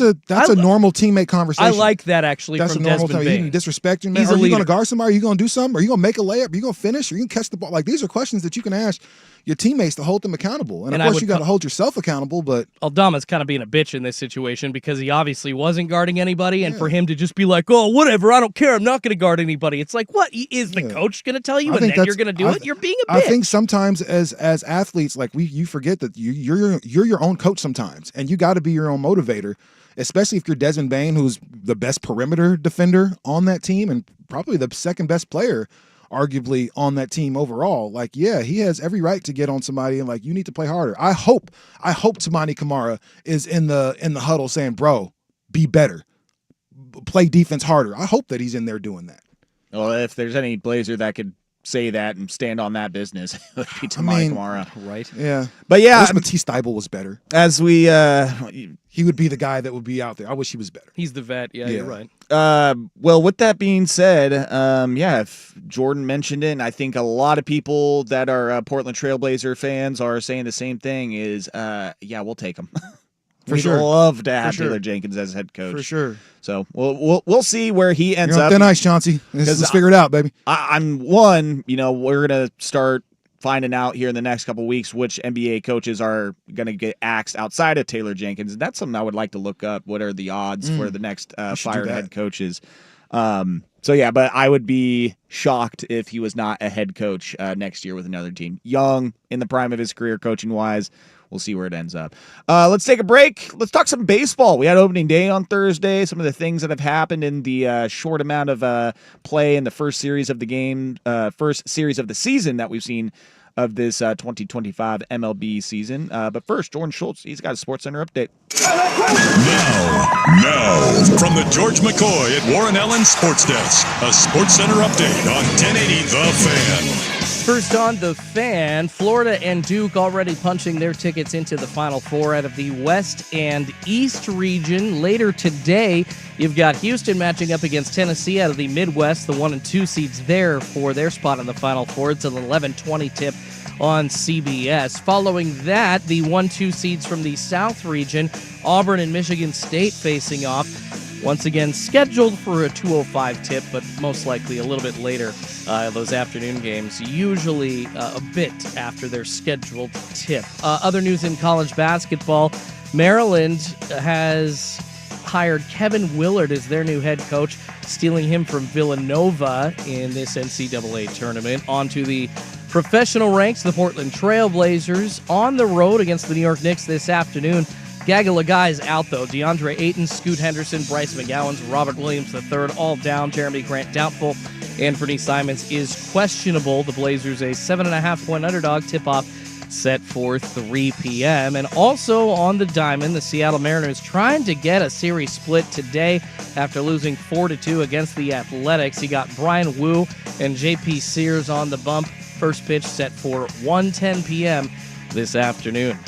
a normal teammate conversation. I like that actually. That's from a normal Desmond thing. Bane. You didn't disrespect him. Are you going to guard somebody? Are you going to do something? Are you going to make a layup? Are you going to finish? Are you going to catch the ball? Like, these are questions that you can ask your teammates to hold them accountable. And of course, you got to hold yourself accountable. But Aldama's kind of being a bitch in this situation because he obviously wasn't guarding anybody, and for him to just be like, "Oh, whatever, I don't care, I'm not going to guard anybody." It's like, what is the coach going to tell you, and then you're going to do it? You're being a bitch. I think sometimes as athletes, like you forget that you're your own coach sometimes, and you got to be your own motivator. Especially if you're Desmond Bane, who's the best perimeter defender on that team and probably the second best player, arguably, on that team overall. Like, yeah, he has every right to get on somebody and like, you need to play harder. I hope Toumani Camara is in the huddle saying, "Bro, be better, play defense harder." I hope that he's in there doing that. Well, if there's any Blazer that could say that and stand on that business. It would be Tamani Kamara. Right. Yeah. But yeah, I wish Matisse Thybulle was better. As we he would be the guy that would be out there. I wish he was better. He's the vet. Yeah, you're right. Well, with that being said, if Jordan mentioned it, and I think a lot of people that are Portland Trailblazer fans are saying the same thing is, we'll take him. We'd love to have Taylor Jenkins as head coach. For sure. So we'll see where he ends You're up. on thin ice, Chauncey. Let's figure it out, baby. We're going to start finding out here in the next couple of weeks which NBA coaches are going to get axed outside of Taylor Jenkins. And that's something I would like to look up. What are the odds for the next fired head coaches? But I would be shocked if he was not a head coach next year with another team. Young, in the prime of his career coaching-wise. We'll see where it ends up. Let's take a break. Let's talk some baseball. We had opening day on Thursday. Some of the things that have happened in the short amount of play in the first series of the season that we've seen of this 2025 MLB season. But first, Jordan Schultz, he's got a SportsCenter update. Now, from the George McCoy at Warren Allen Sports Desk, a SportsCenter update on 1080 The Fan. First on The Fan, Florida and Duke already punching their tickets into the Final Four out of the West and East region. Later today, you've got Houston matching up against Tennessee out of the Midwest, the 1 and 2 seeds there for their spot in the Final Four. It's an 11:20 tip on CBS. Following that, the 1-2 seeds from the South region, Auburn and Michigan State facing off. Once again, scheduled for a 2:05 tip, but most likely a little bit later. Those afternoon games, usually a bit after their scheduled tip. Other news in college basketball, Maryland has hired Kevin Willard as their new head coach, stealing him from Villanova in this NCAA tournament. Onto the professional ranks, the Portland Trailblazers on the road against the New York Knicks this afternoon. Gaggle of guys out, though. DeAndre Ayton, Scoot Henderson, Bryce McGowens, Robert Williams III, all down. Jeremy Grant doubtful. Anthony Simons is questionable. The Blazers a 7.5-point underdog. Tip-off set for 3 p.m. And also on the diamond, the Seattle Mariners trying to get a series split today after losing 4-2 against the Athletics. You got Brian Wu and J.P. Sears on the bump. First pitch set for 1:10 p.m. this afternoon.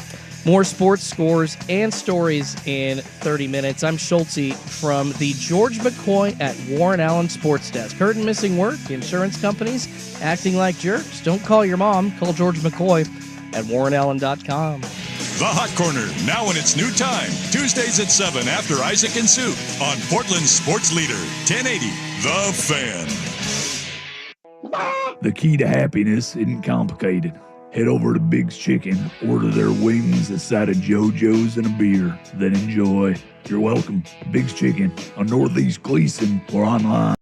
More sports scores and stories in 30 minutes. I'm Schultze from the George McCoy at Warren Allen Sports Desk. Hurt and missing work, insurance companies acting like jerks. Don't call your mom. Call George McCoy at warrenallen.com. The Hot Corner, now in its new time. Tuesdays at 7 after Isaac and Sue on Portland's sports leader, 1080 The Fan. The key to happiness isn't complicated. Head over to Big's Chicken, order their wings, a side of JoJo's, and a beer. Then enjoy. You're welcome. Big's Chicken on Northeast Gleason or online.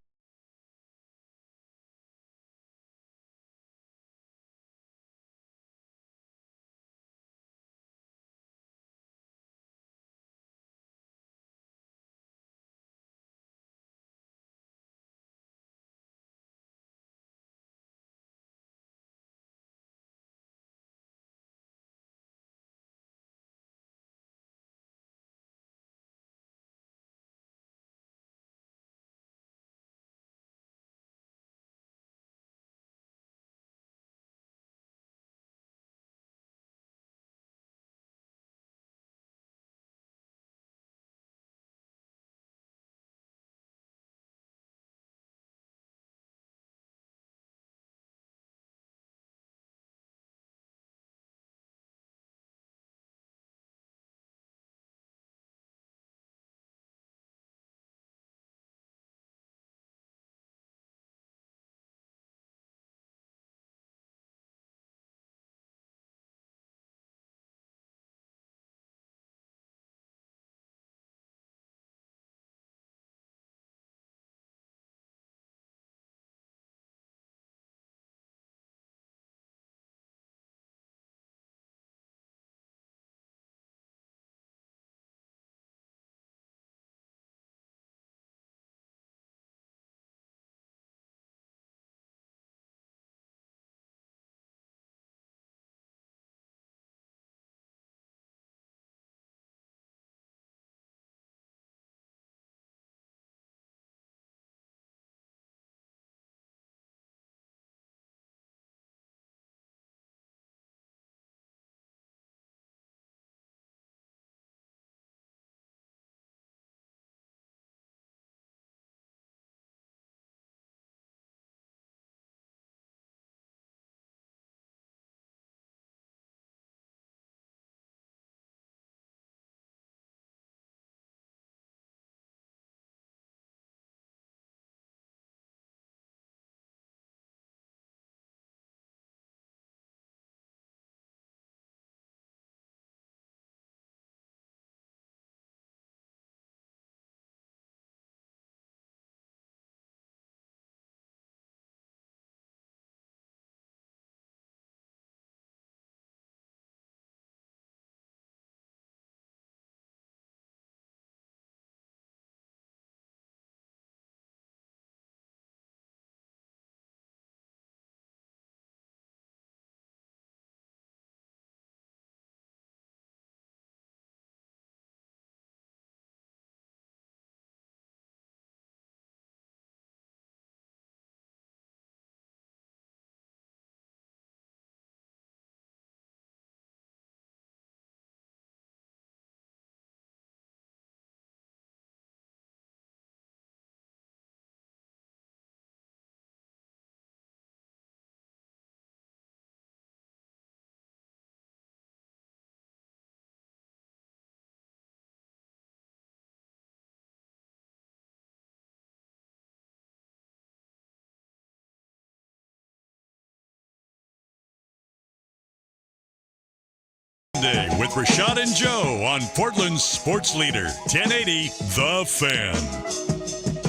Monday with Rashad and Joe on Portland's sports leader, 1080 The Fan.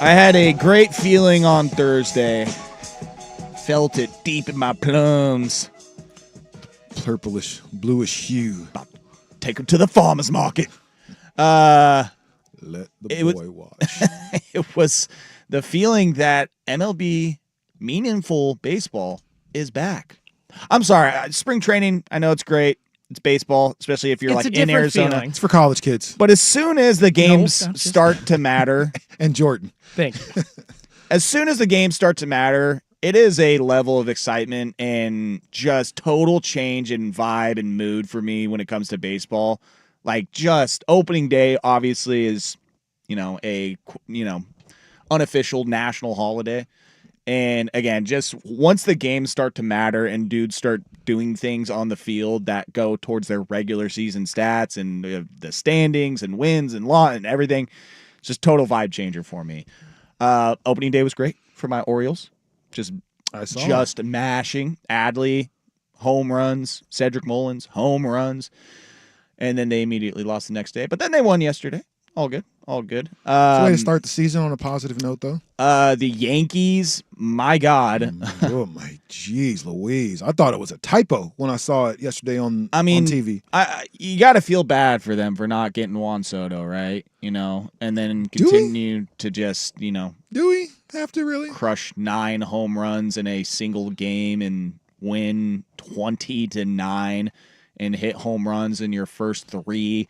I had a great feeling on Thursday. Felt it deep in my plums. Purplish, bluish hue. Take him to the farmer's market. Let the boy watch. It was the feeling that MLB meaningful baseball is back. I'm sorry, spring training, I know it's great. It's baseball, especially if you're It's like a in different Arizona. feeling. It's for college kids. But as soon as the games not just- start to matter, And Jordan. Thank you. as soon as the games start to matter, it is a level of excitement and just total change in vibe and mood for me when it comes to baseball. Like, just opening day obviously is, a unofficial national holiday. And again, just once the games start to matter and dudes start doing things on the field that go towards their regular season stats and the standings and wins and law and everything, it's just total vibe changer for me. Opening day was great for my Orioles. Just mashing. Adley, home runs. Cedric Mullins, home runs. And then they immediately lost the next day. But then they won yesterday. All good. All good. It's a way to start the season on a positive note, though. The Yankees, my God. Oh, my jeez Louise. I thought it was a typo when I saw it yesterday on TV. You got to feel bad for them for not getting Juan Soto, right? And then continue to just, Do we have to really? crush 9 home runs in a single game and win 20-9 and hit home runs in your first 3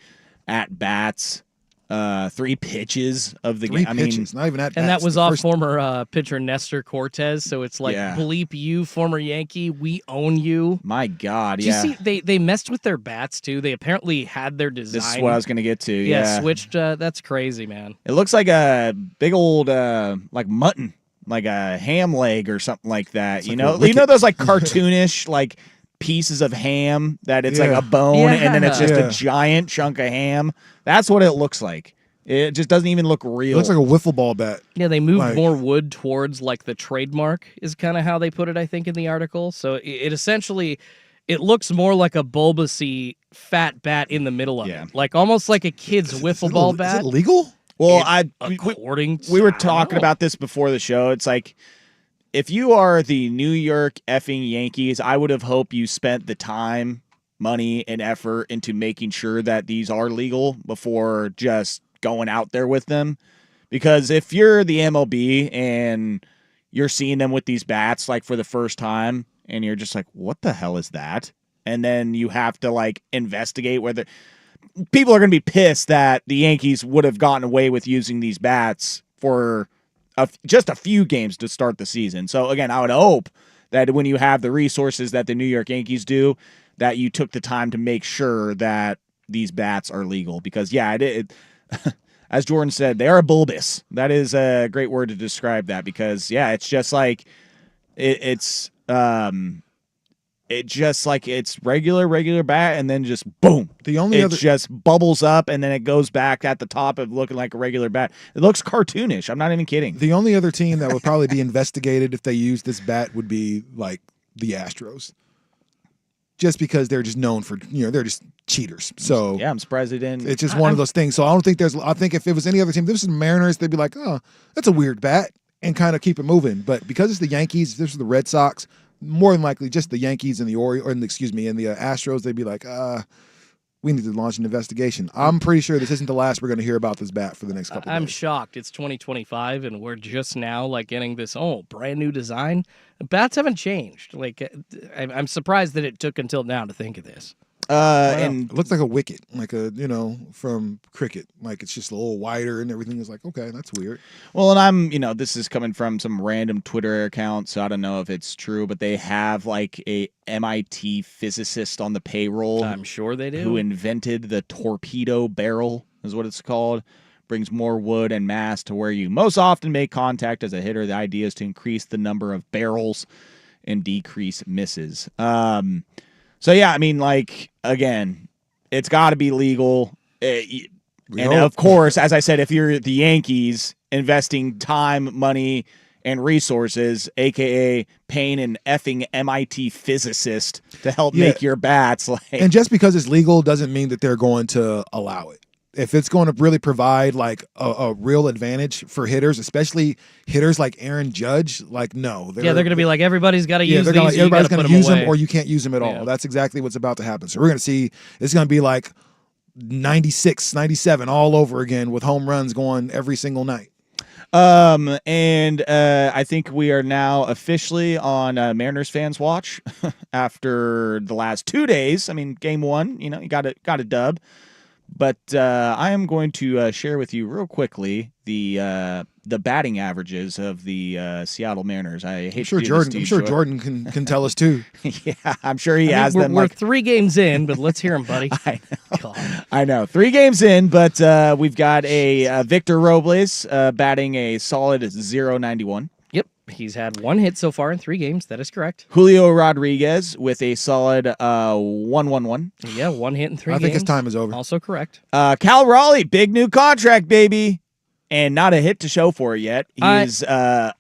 at-bats. 3 pitches of the game. Three pitches, not even at And bats. that was The off first- former pitcher Nestor Cortez. So it's like, Yeah. bleep you, former Yankee. We own you. My God, Did yeah. you see they messed with their bats too? They apparently had their design. This is what I was going to get to. Yeah. switched. That's crazy, man. It looks like a big old like mutton, like a ham leg or something like that. like a wicket. Those like cartoonish like pieces of ham that it's like Yeah. a bone and then it's just Yeah. a giant chunk of ham. That's what it looks like. It just doesn't even look real. It looks like a wiffle ball bat. Yeah, they moved Like- more wood towards like the trademark is kind of how they put it, I think, in the article. So it essentially, it looks more like a bulbousy fat bat in the middle of it, like almost like a kid's wiffle ball bat. Is it legal? Well, we were talking about this before the show. It's like, if you are the New York effing Yankees, I would have hoped you spent the time, money, and effort into making sure that these are legal before just going out there with them. Because if you're the MLB and you're seeing them with these bats like for the first time and you're just like, what the hell is that? And then you have to like investigate whether people are going to be pissed that the Yankees would have gotten away with using these bats for just a few games to start the season. So again, I would hope that when you have the resources that the New York Yankees do, that you took the time to make sure that these bats are legal. Because yeah, as Jordan said, they are bulbous. That is a great word to describe that, because yeah, it's just like it's regular bat, and then just boom. It just bubbles up, and then it goes back at the top of looking like a regular bat. It looks cartoonish. I'm not even kidding. The only other team that would probably be investigated if they used this bat would be like the Astros. Just because they're just known for, they're just cheaters. So yeah, I'm surprised they didn't. It's just one of those things. So I don't think I think if it was any other team, if this was the Mariners, they'd be like, oh, that's a weird bat, and kind of keep it moving. But because it's the Yankees, if this was the Red Sox, more than likely just the Yankees and the and the Astros, they'd be like, we need to launch an investigation. I'm pretty sure this isn't the last we're going to hear about this bat for the next couple of I'm days. shocked. It's 2025, and we're just now like getting this brand new design. The bats haven't changed. Like I'm surprised that it took until now to think of this. And it looks like a wicket, like from cricket. Like it's just a little wider and everything is like, okay, that's weird. Well, and I'm, this is coming from some random Twitter account, so I don't know if it's true, but they have like a MIT physicist on the payroll. I'm sure they do. Who invented the torpedo barrel, is what it's called. Brings more wood and mass to where you most often make contact as a hitter. The idea is to increase the number of barrels and decrease misses. So yeah, I mean, like, again, it's got to be legal. And of course, as I said, if you're the Yankees investing time, money, and resources, aka paying an effing MIT physicist to help make your bats. Like, and just because it's legal doesn't mean that they're going to allow it. If it's going to really provide like a real advantage for hitters, especially hitters like Aaron Judge, like no, they're going to be like everybody's got to use these. Like, everybody's going to use them, or you can't use them at all. Yeah. That's exactly what's about to happen. So we're going to see it's going to be like 96, 97 all over again with home runs going every single night. And I think we are now officially on Mariners fans watch after the last 2 days. I mean, game one, you got a dub. But I am going to share with you real quickly the batting averages of the Seattle Mariners. I hate to do this to you, Jordan can tell us too. Yeah, I'm sure he has them. We're 3 games in, but let's hear him, buddy. I know. 3 games in, but we've got a Victor Robles batting a solid .091. Yep, he's had 1 hit so far in 3 games. That is correct. Julio Rodriguez with a solid 111. Yeah, 1 hit in 3 games. I think his time is over. Also correct. Cal Raleigh, big new contract, baby. And not a hit to show for it yet. He's 0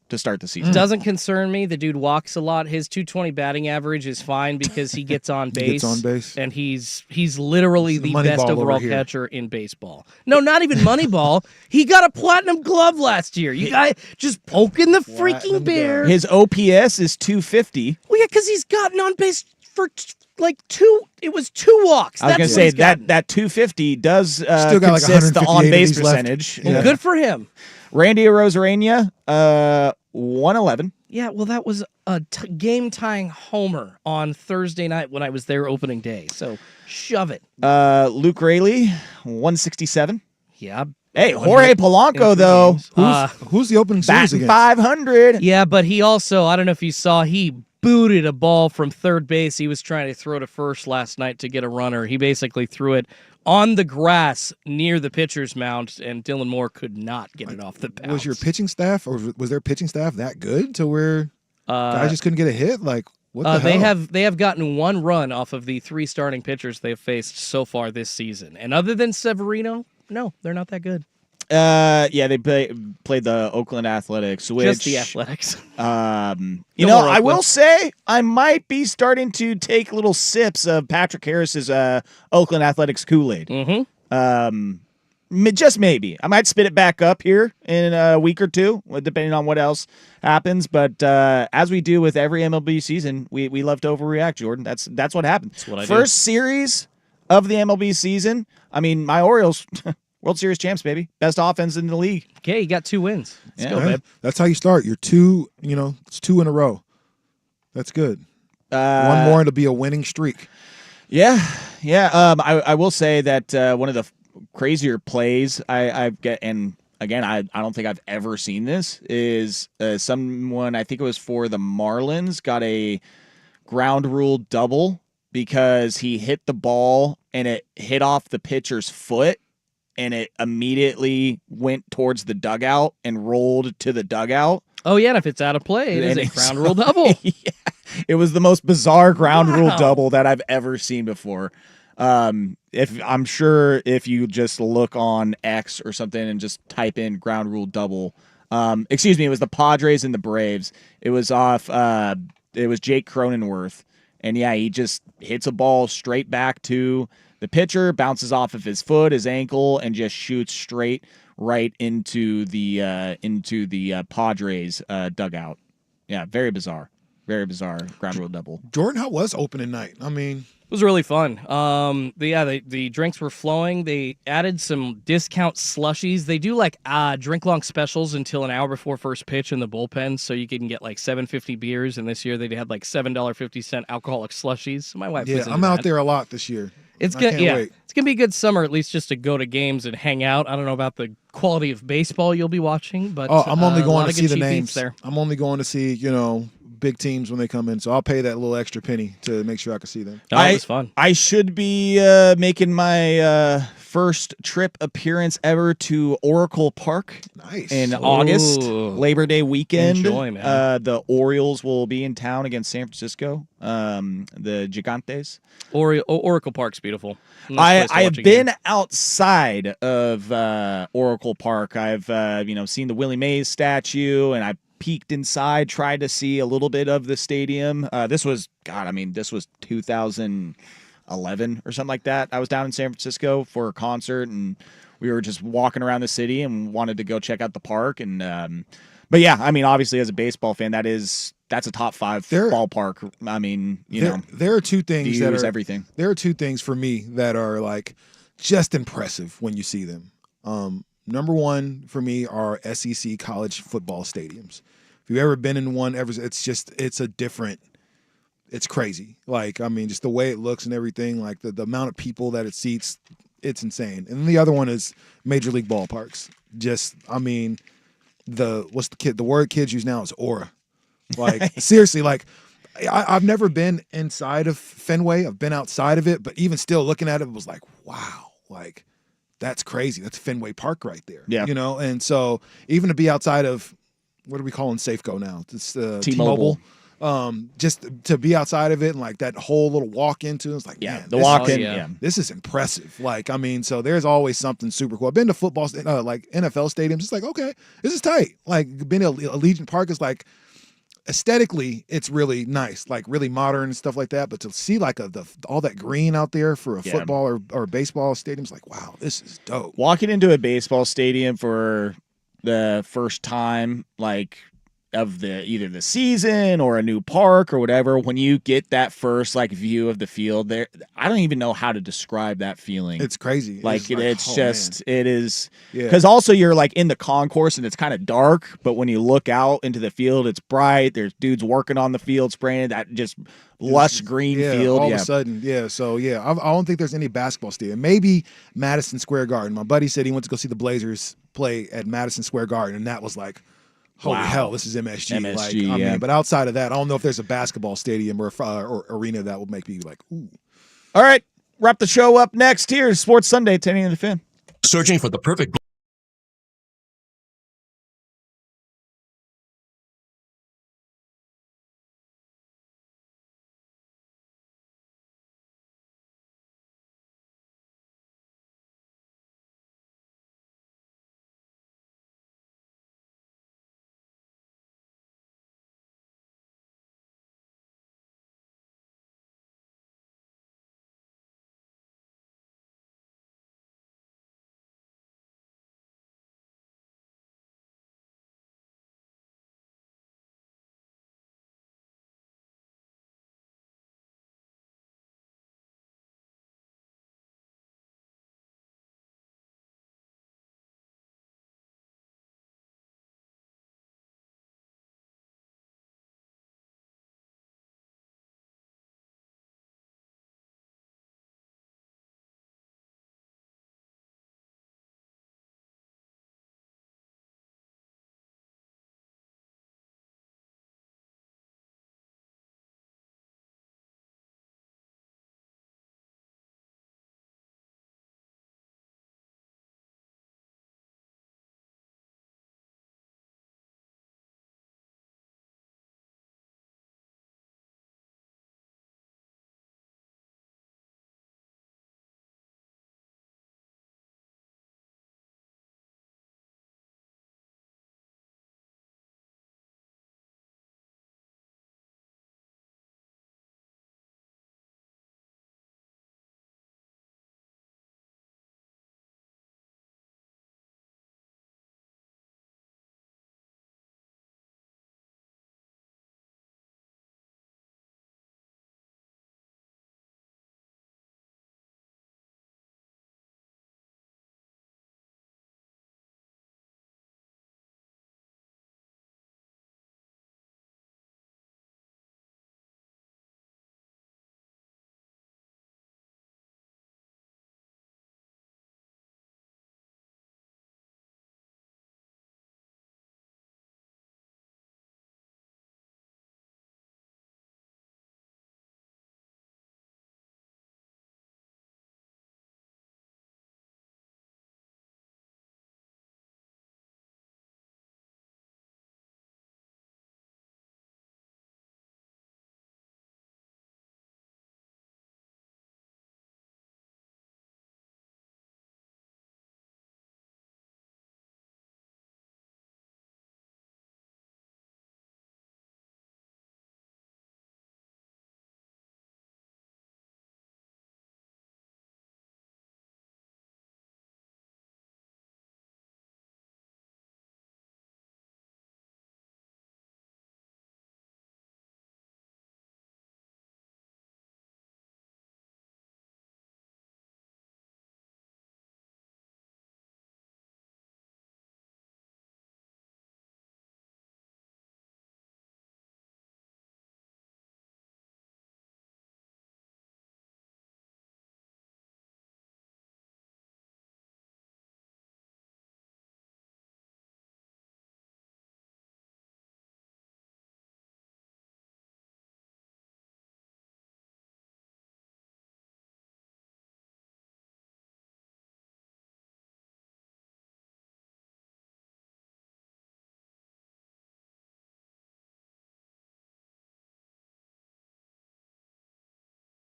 to start the season. Doesn't concern me. The dude walks a lot. His .220 batting average is fine because he gets on base. He gets on base. And he's literally the best overall here. catcher in baseball. No, not even Moneyball. He got a platinum glove last year. You guys just poking the freaking bear. His OPS is 250. Well, yeah, because he's gotten on base for like 2. It was 2 walks. I was going to say that 250 does Still got consist like the on-base percentage. Well, good for him. Randy Arozarena, 111. Yeah, well, that was a game-tying homer on Thursday night when I was there opening day. So shove it. Luke Raley, 167. Yeah. Hey, Jorge Polanco, though. Who's the opening series batting against? 500. Yeah, but he also, I don't know if you saw, he booted a ball from third base. He was trying to throw to first last night to get a runner. He basically threw it on the grass near the pitcher's mound, and Dylan Moore could not get it off the bounce. Was your pitching staff, or was their pitching staff that good to where guys just couldn't get a hit? Like, what the hell? They have gotten 1 run off of the 3 starting pitchers they've faced so far this season. And other than Severino, no, they're not that good. Yeah, they played the Oakland Athletics, which Just the Athletics. I will say I might be starting to take little sips of Patrick Harris's Oakland Athletics Kool-Aid. Just maybe. I might spit it back up here in a week or 2, depending on what else happens. But as we do with every MLB season, we love to overreact, Jordan. That's what happened. That's what I First series of the MLB season. I mean, my Orioles. World Series champs, baby. Best offense in the league. Okay, you got 2 wins. Let's go, babe. That's how you start. You're 2, it's 2 in a row. That's good. 1 more, and it'll be a winning streak. Yeah. I will say that one of the crazier plays I get, and again, I don't think I've ever seen this, is someone, I think it was for the Marlins, got a ground rule double because he hit the ball and it hit off the pitcher's foot. And it immediately went towards the dugout and rolled to the dugout. Oh, yeah, and if it's out of play, it is a ground rule double. Yeah, it was the most bizarre ground rule double that I've ever seen before. I'm sure if you just look on X or something and just type in ground rule double, it was the Padres and the Braves. It was it was Jake Cronenworth. And yeah, he just hits a ball straight back to the pitcher, bounces off of his foot, his ankle, and just shoots straight right into the Padres dugout. Yeah, very bizarre. Very bizarre ground rule double. Jordan, how was opening night? I mean, it was really fun. The drinks were flowing. They added some discount slushies. They do like drink long specials until an hour before first pitch in the bullpen, so you can get like $7.50 beers. And this year they had like $7.50 alcoholic slushies. So my wife was into I'm out that. there a lot this year. It's gonna wait. It's gonna be a good summer, at least just to go to games and hang out. I don't know about the quality of baseball you'll be watching, but I'm only going to see the names. there. I'm only going to see, big teams when they come in. So I'll pay that little extra penny to make sure I can see them. No, it was fun. I should be making my first trip appearance ever to Oracle Park. Nice. In August, Labor Day weekend. Enjoy, man. The Orioles will be in town against San Francisco. The Gigantes. Oracle Park's beautiful. Nice place to I watch have a been game. outside of Oracle Park. I've seen the Willie Mays statue, and I peeked inside, tried to see a little bit of the stadium. This was 2011 or something like that. I was down in San Francisco for a concert, and we were just walking around the city and wanted to go check out the park. And but yeah, I mean, obviously as a baseball fan, that's a top 5 ballpark. I mean, there are two things views, that are everything. There are two things for me that are like just impressive when you see them. Number one for me are SEC college football stadiums. If you've ever been in one, it's crazy. Like, I mean, just the way it looks and everything, like the amount of people that it seats, it's insane. And the other one is Major League ballparks. Just, I mean, the word kids use now is aura. Like, seriously, like, I've never been inside of Fenway. I've been outside of it, but even still looking at it was like, wow, like, that's crazy. That's Fenway Park right there. Yeah. And so even to be outside of, what are we calling Safeco now? It's T-Mobile. Just to be outside of it and like that whole little walk into it's like, man, the walk-in, this is impressive. Like, I mean, so there's always something super cool. I've been to football, like NFL stadiums. It's like, okay, this is tight. Like, being at Allegiant Park is like, aesthetically, it's really nice, like really modern and stuff like that. But to see like all that green out there for a football or baseball stadium is like, wow, this is dope. Walking into a baseball stadium for the first time, like of either the season or a new park or whatever, when you get that first like view of the field there, I don't even know how to describe that feeling. It's crazy. It is because also you're like in the concourse and it's kind of dark, but when you look out into the field, it's bright. There's dudes working on the field, spraying that just lush green field. All of a sudden, So I don't think there's any basketball stadium. Maybe Madison Square Garden. My buddy said he went to go see the Blazers play at Madison Square Garden, and that was like, holy hell, this is MSG. I mean, but outside of that, I don't know if there's a basketball stadium or arena that would make me like, ooh. All right, wrap the show up next here. Sports Sunday, 10 a.m. The Fan. Searching for the perfect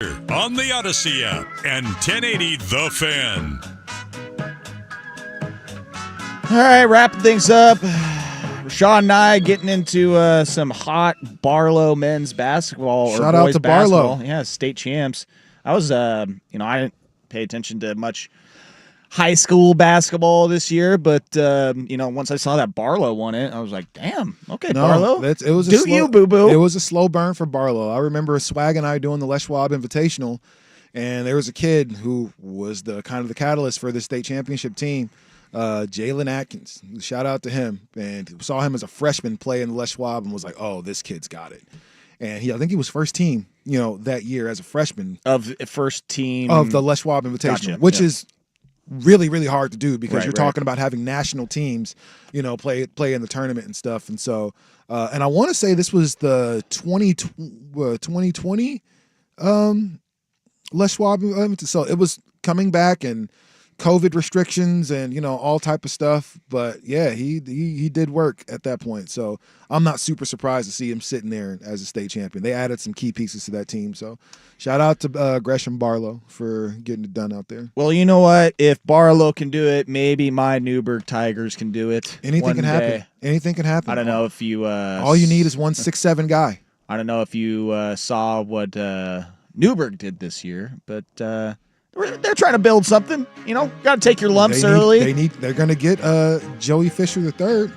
on the Odyssey app and 1080 The Fan. All right, wrapping things up. Rashad and I getting into some hot Barlow men's basketball. Shout or out boys to basketball. Barlow. Yeah, state champs. I was, I didn't pay attention to much high school basketball this year, but once I saw that Barlow won it, I was like, damn, okay, Barlow. It was boo-boo. It was a slow burn for Barlow. I remember Swag and I doing the Les Schwab Invitational, and there was a kid who was the kind of the catalyst for the state championship team, Jalen Atkins. Shout out to him. And saw him as a freshman play in the Les Schwab and was like, oh, this kid's got it. And I think he was first team, that year as a freshman. Of first team. Of the Les Schwab Invitational, Gotcha. which Yeah. is really, really hard to do because Right, you're right. talking about having national teams, play in the tournament and stuff. And so, and I want to say this was the 2020 Les Schwab. So it was coming back and COVID restrictions and all type of stuff. But yeah, he did work at that point. So I'm not super surprised to see him sitting there as a state champion. They added some key pieces to that team. So shout out to Gresham Barlow for getting it done out there. Well, you know what? If Barlow can do it, maybe my Newburgh Tigers can do it. Anything one can happen. day. Anything can happen. I don't know if you. All you need is 1'6'7" guy. I don't know if you saw what Newburgh did this year, but they're trying to build something. Got to take your lumps early. They're going to get Joey Fisher III.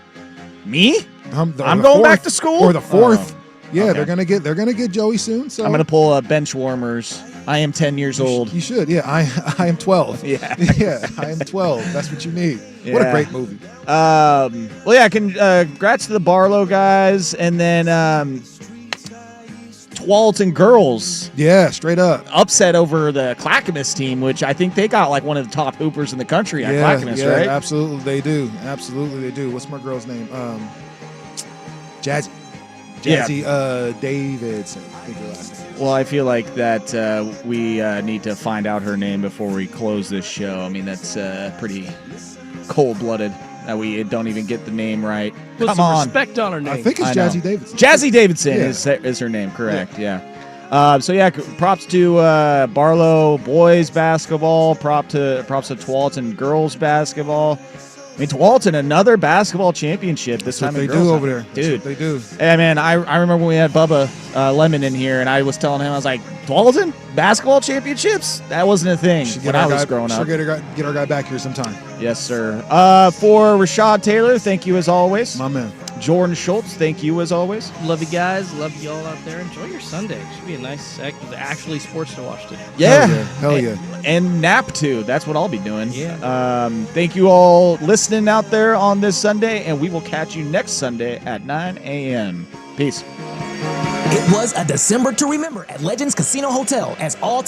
Me? I'm going back to school? or the fourth. Yeah, okay. they're gonna get Joey soon. So I'm gonna pull bench warmers. I am 10 years old. You should. Yeah, I am 12. Yeah, yeah, I am 12. That's what you need. What a Yeah. great movie. Well, yeah. Congrats to the Barlow guys, and then Tualatin girls. Yeah, straight up upset over the Clackamas team, which I think they got like one of the top hoopers in the country at Clackamas, yeah, right? Absolutely, they do. Absolutely, they do. What's my girl's name? Jazzy. Davidson. I think her last name. Well, I feel like that we need to find out her name before we close this show. I mean, that's pretty cold-blooded that we don't even get the name right. Put Come some on. respect on her name. I think it's I know. Jazzy Davidson. Jazzy Davidson Yeah. is her name, correct? Yeah. Props to Barlow boys basketball. Props to Tualatin girls basketball. I mean, Tualatin, another basketball championship this time. That's what in they girls do hockey. over there. That's Dude. what they do. Hey, man, I remember when we had Bubba Lemon in here, and I was telling him, I was like, Tualatin basketball championships? That wasn't a thing Should when get I our was guy- growing should up. Get our guy back here sometime. Yes, sir. For Rashad Taylor, thank you as always. My man. Jordan Schultz, thank you as always. Love you guys. Love you all out there. Enjoy your Sunday. Should be a nice, actually sports to watch today. Yeah. Hell yeah. And nap too. That's what I'll be doing. Yeah. Thank you all listening out there on this Sunday, and we will catch you next Sunday at 9 a.m. Peace. It was a December to remember at Legends Casino Hotel as all time.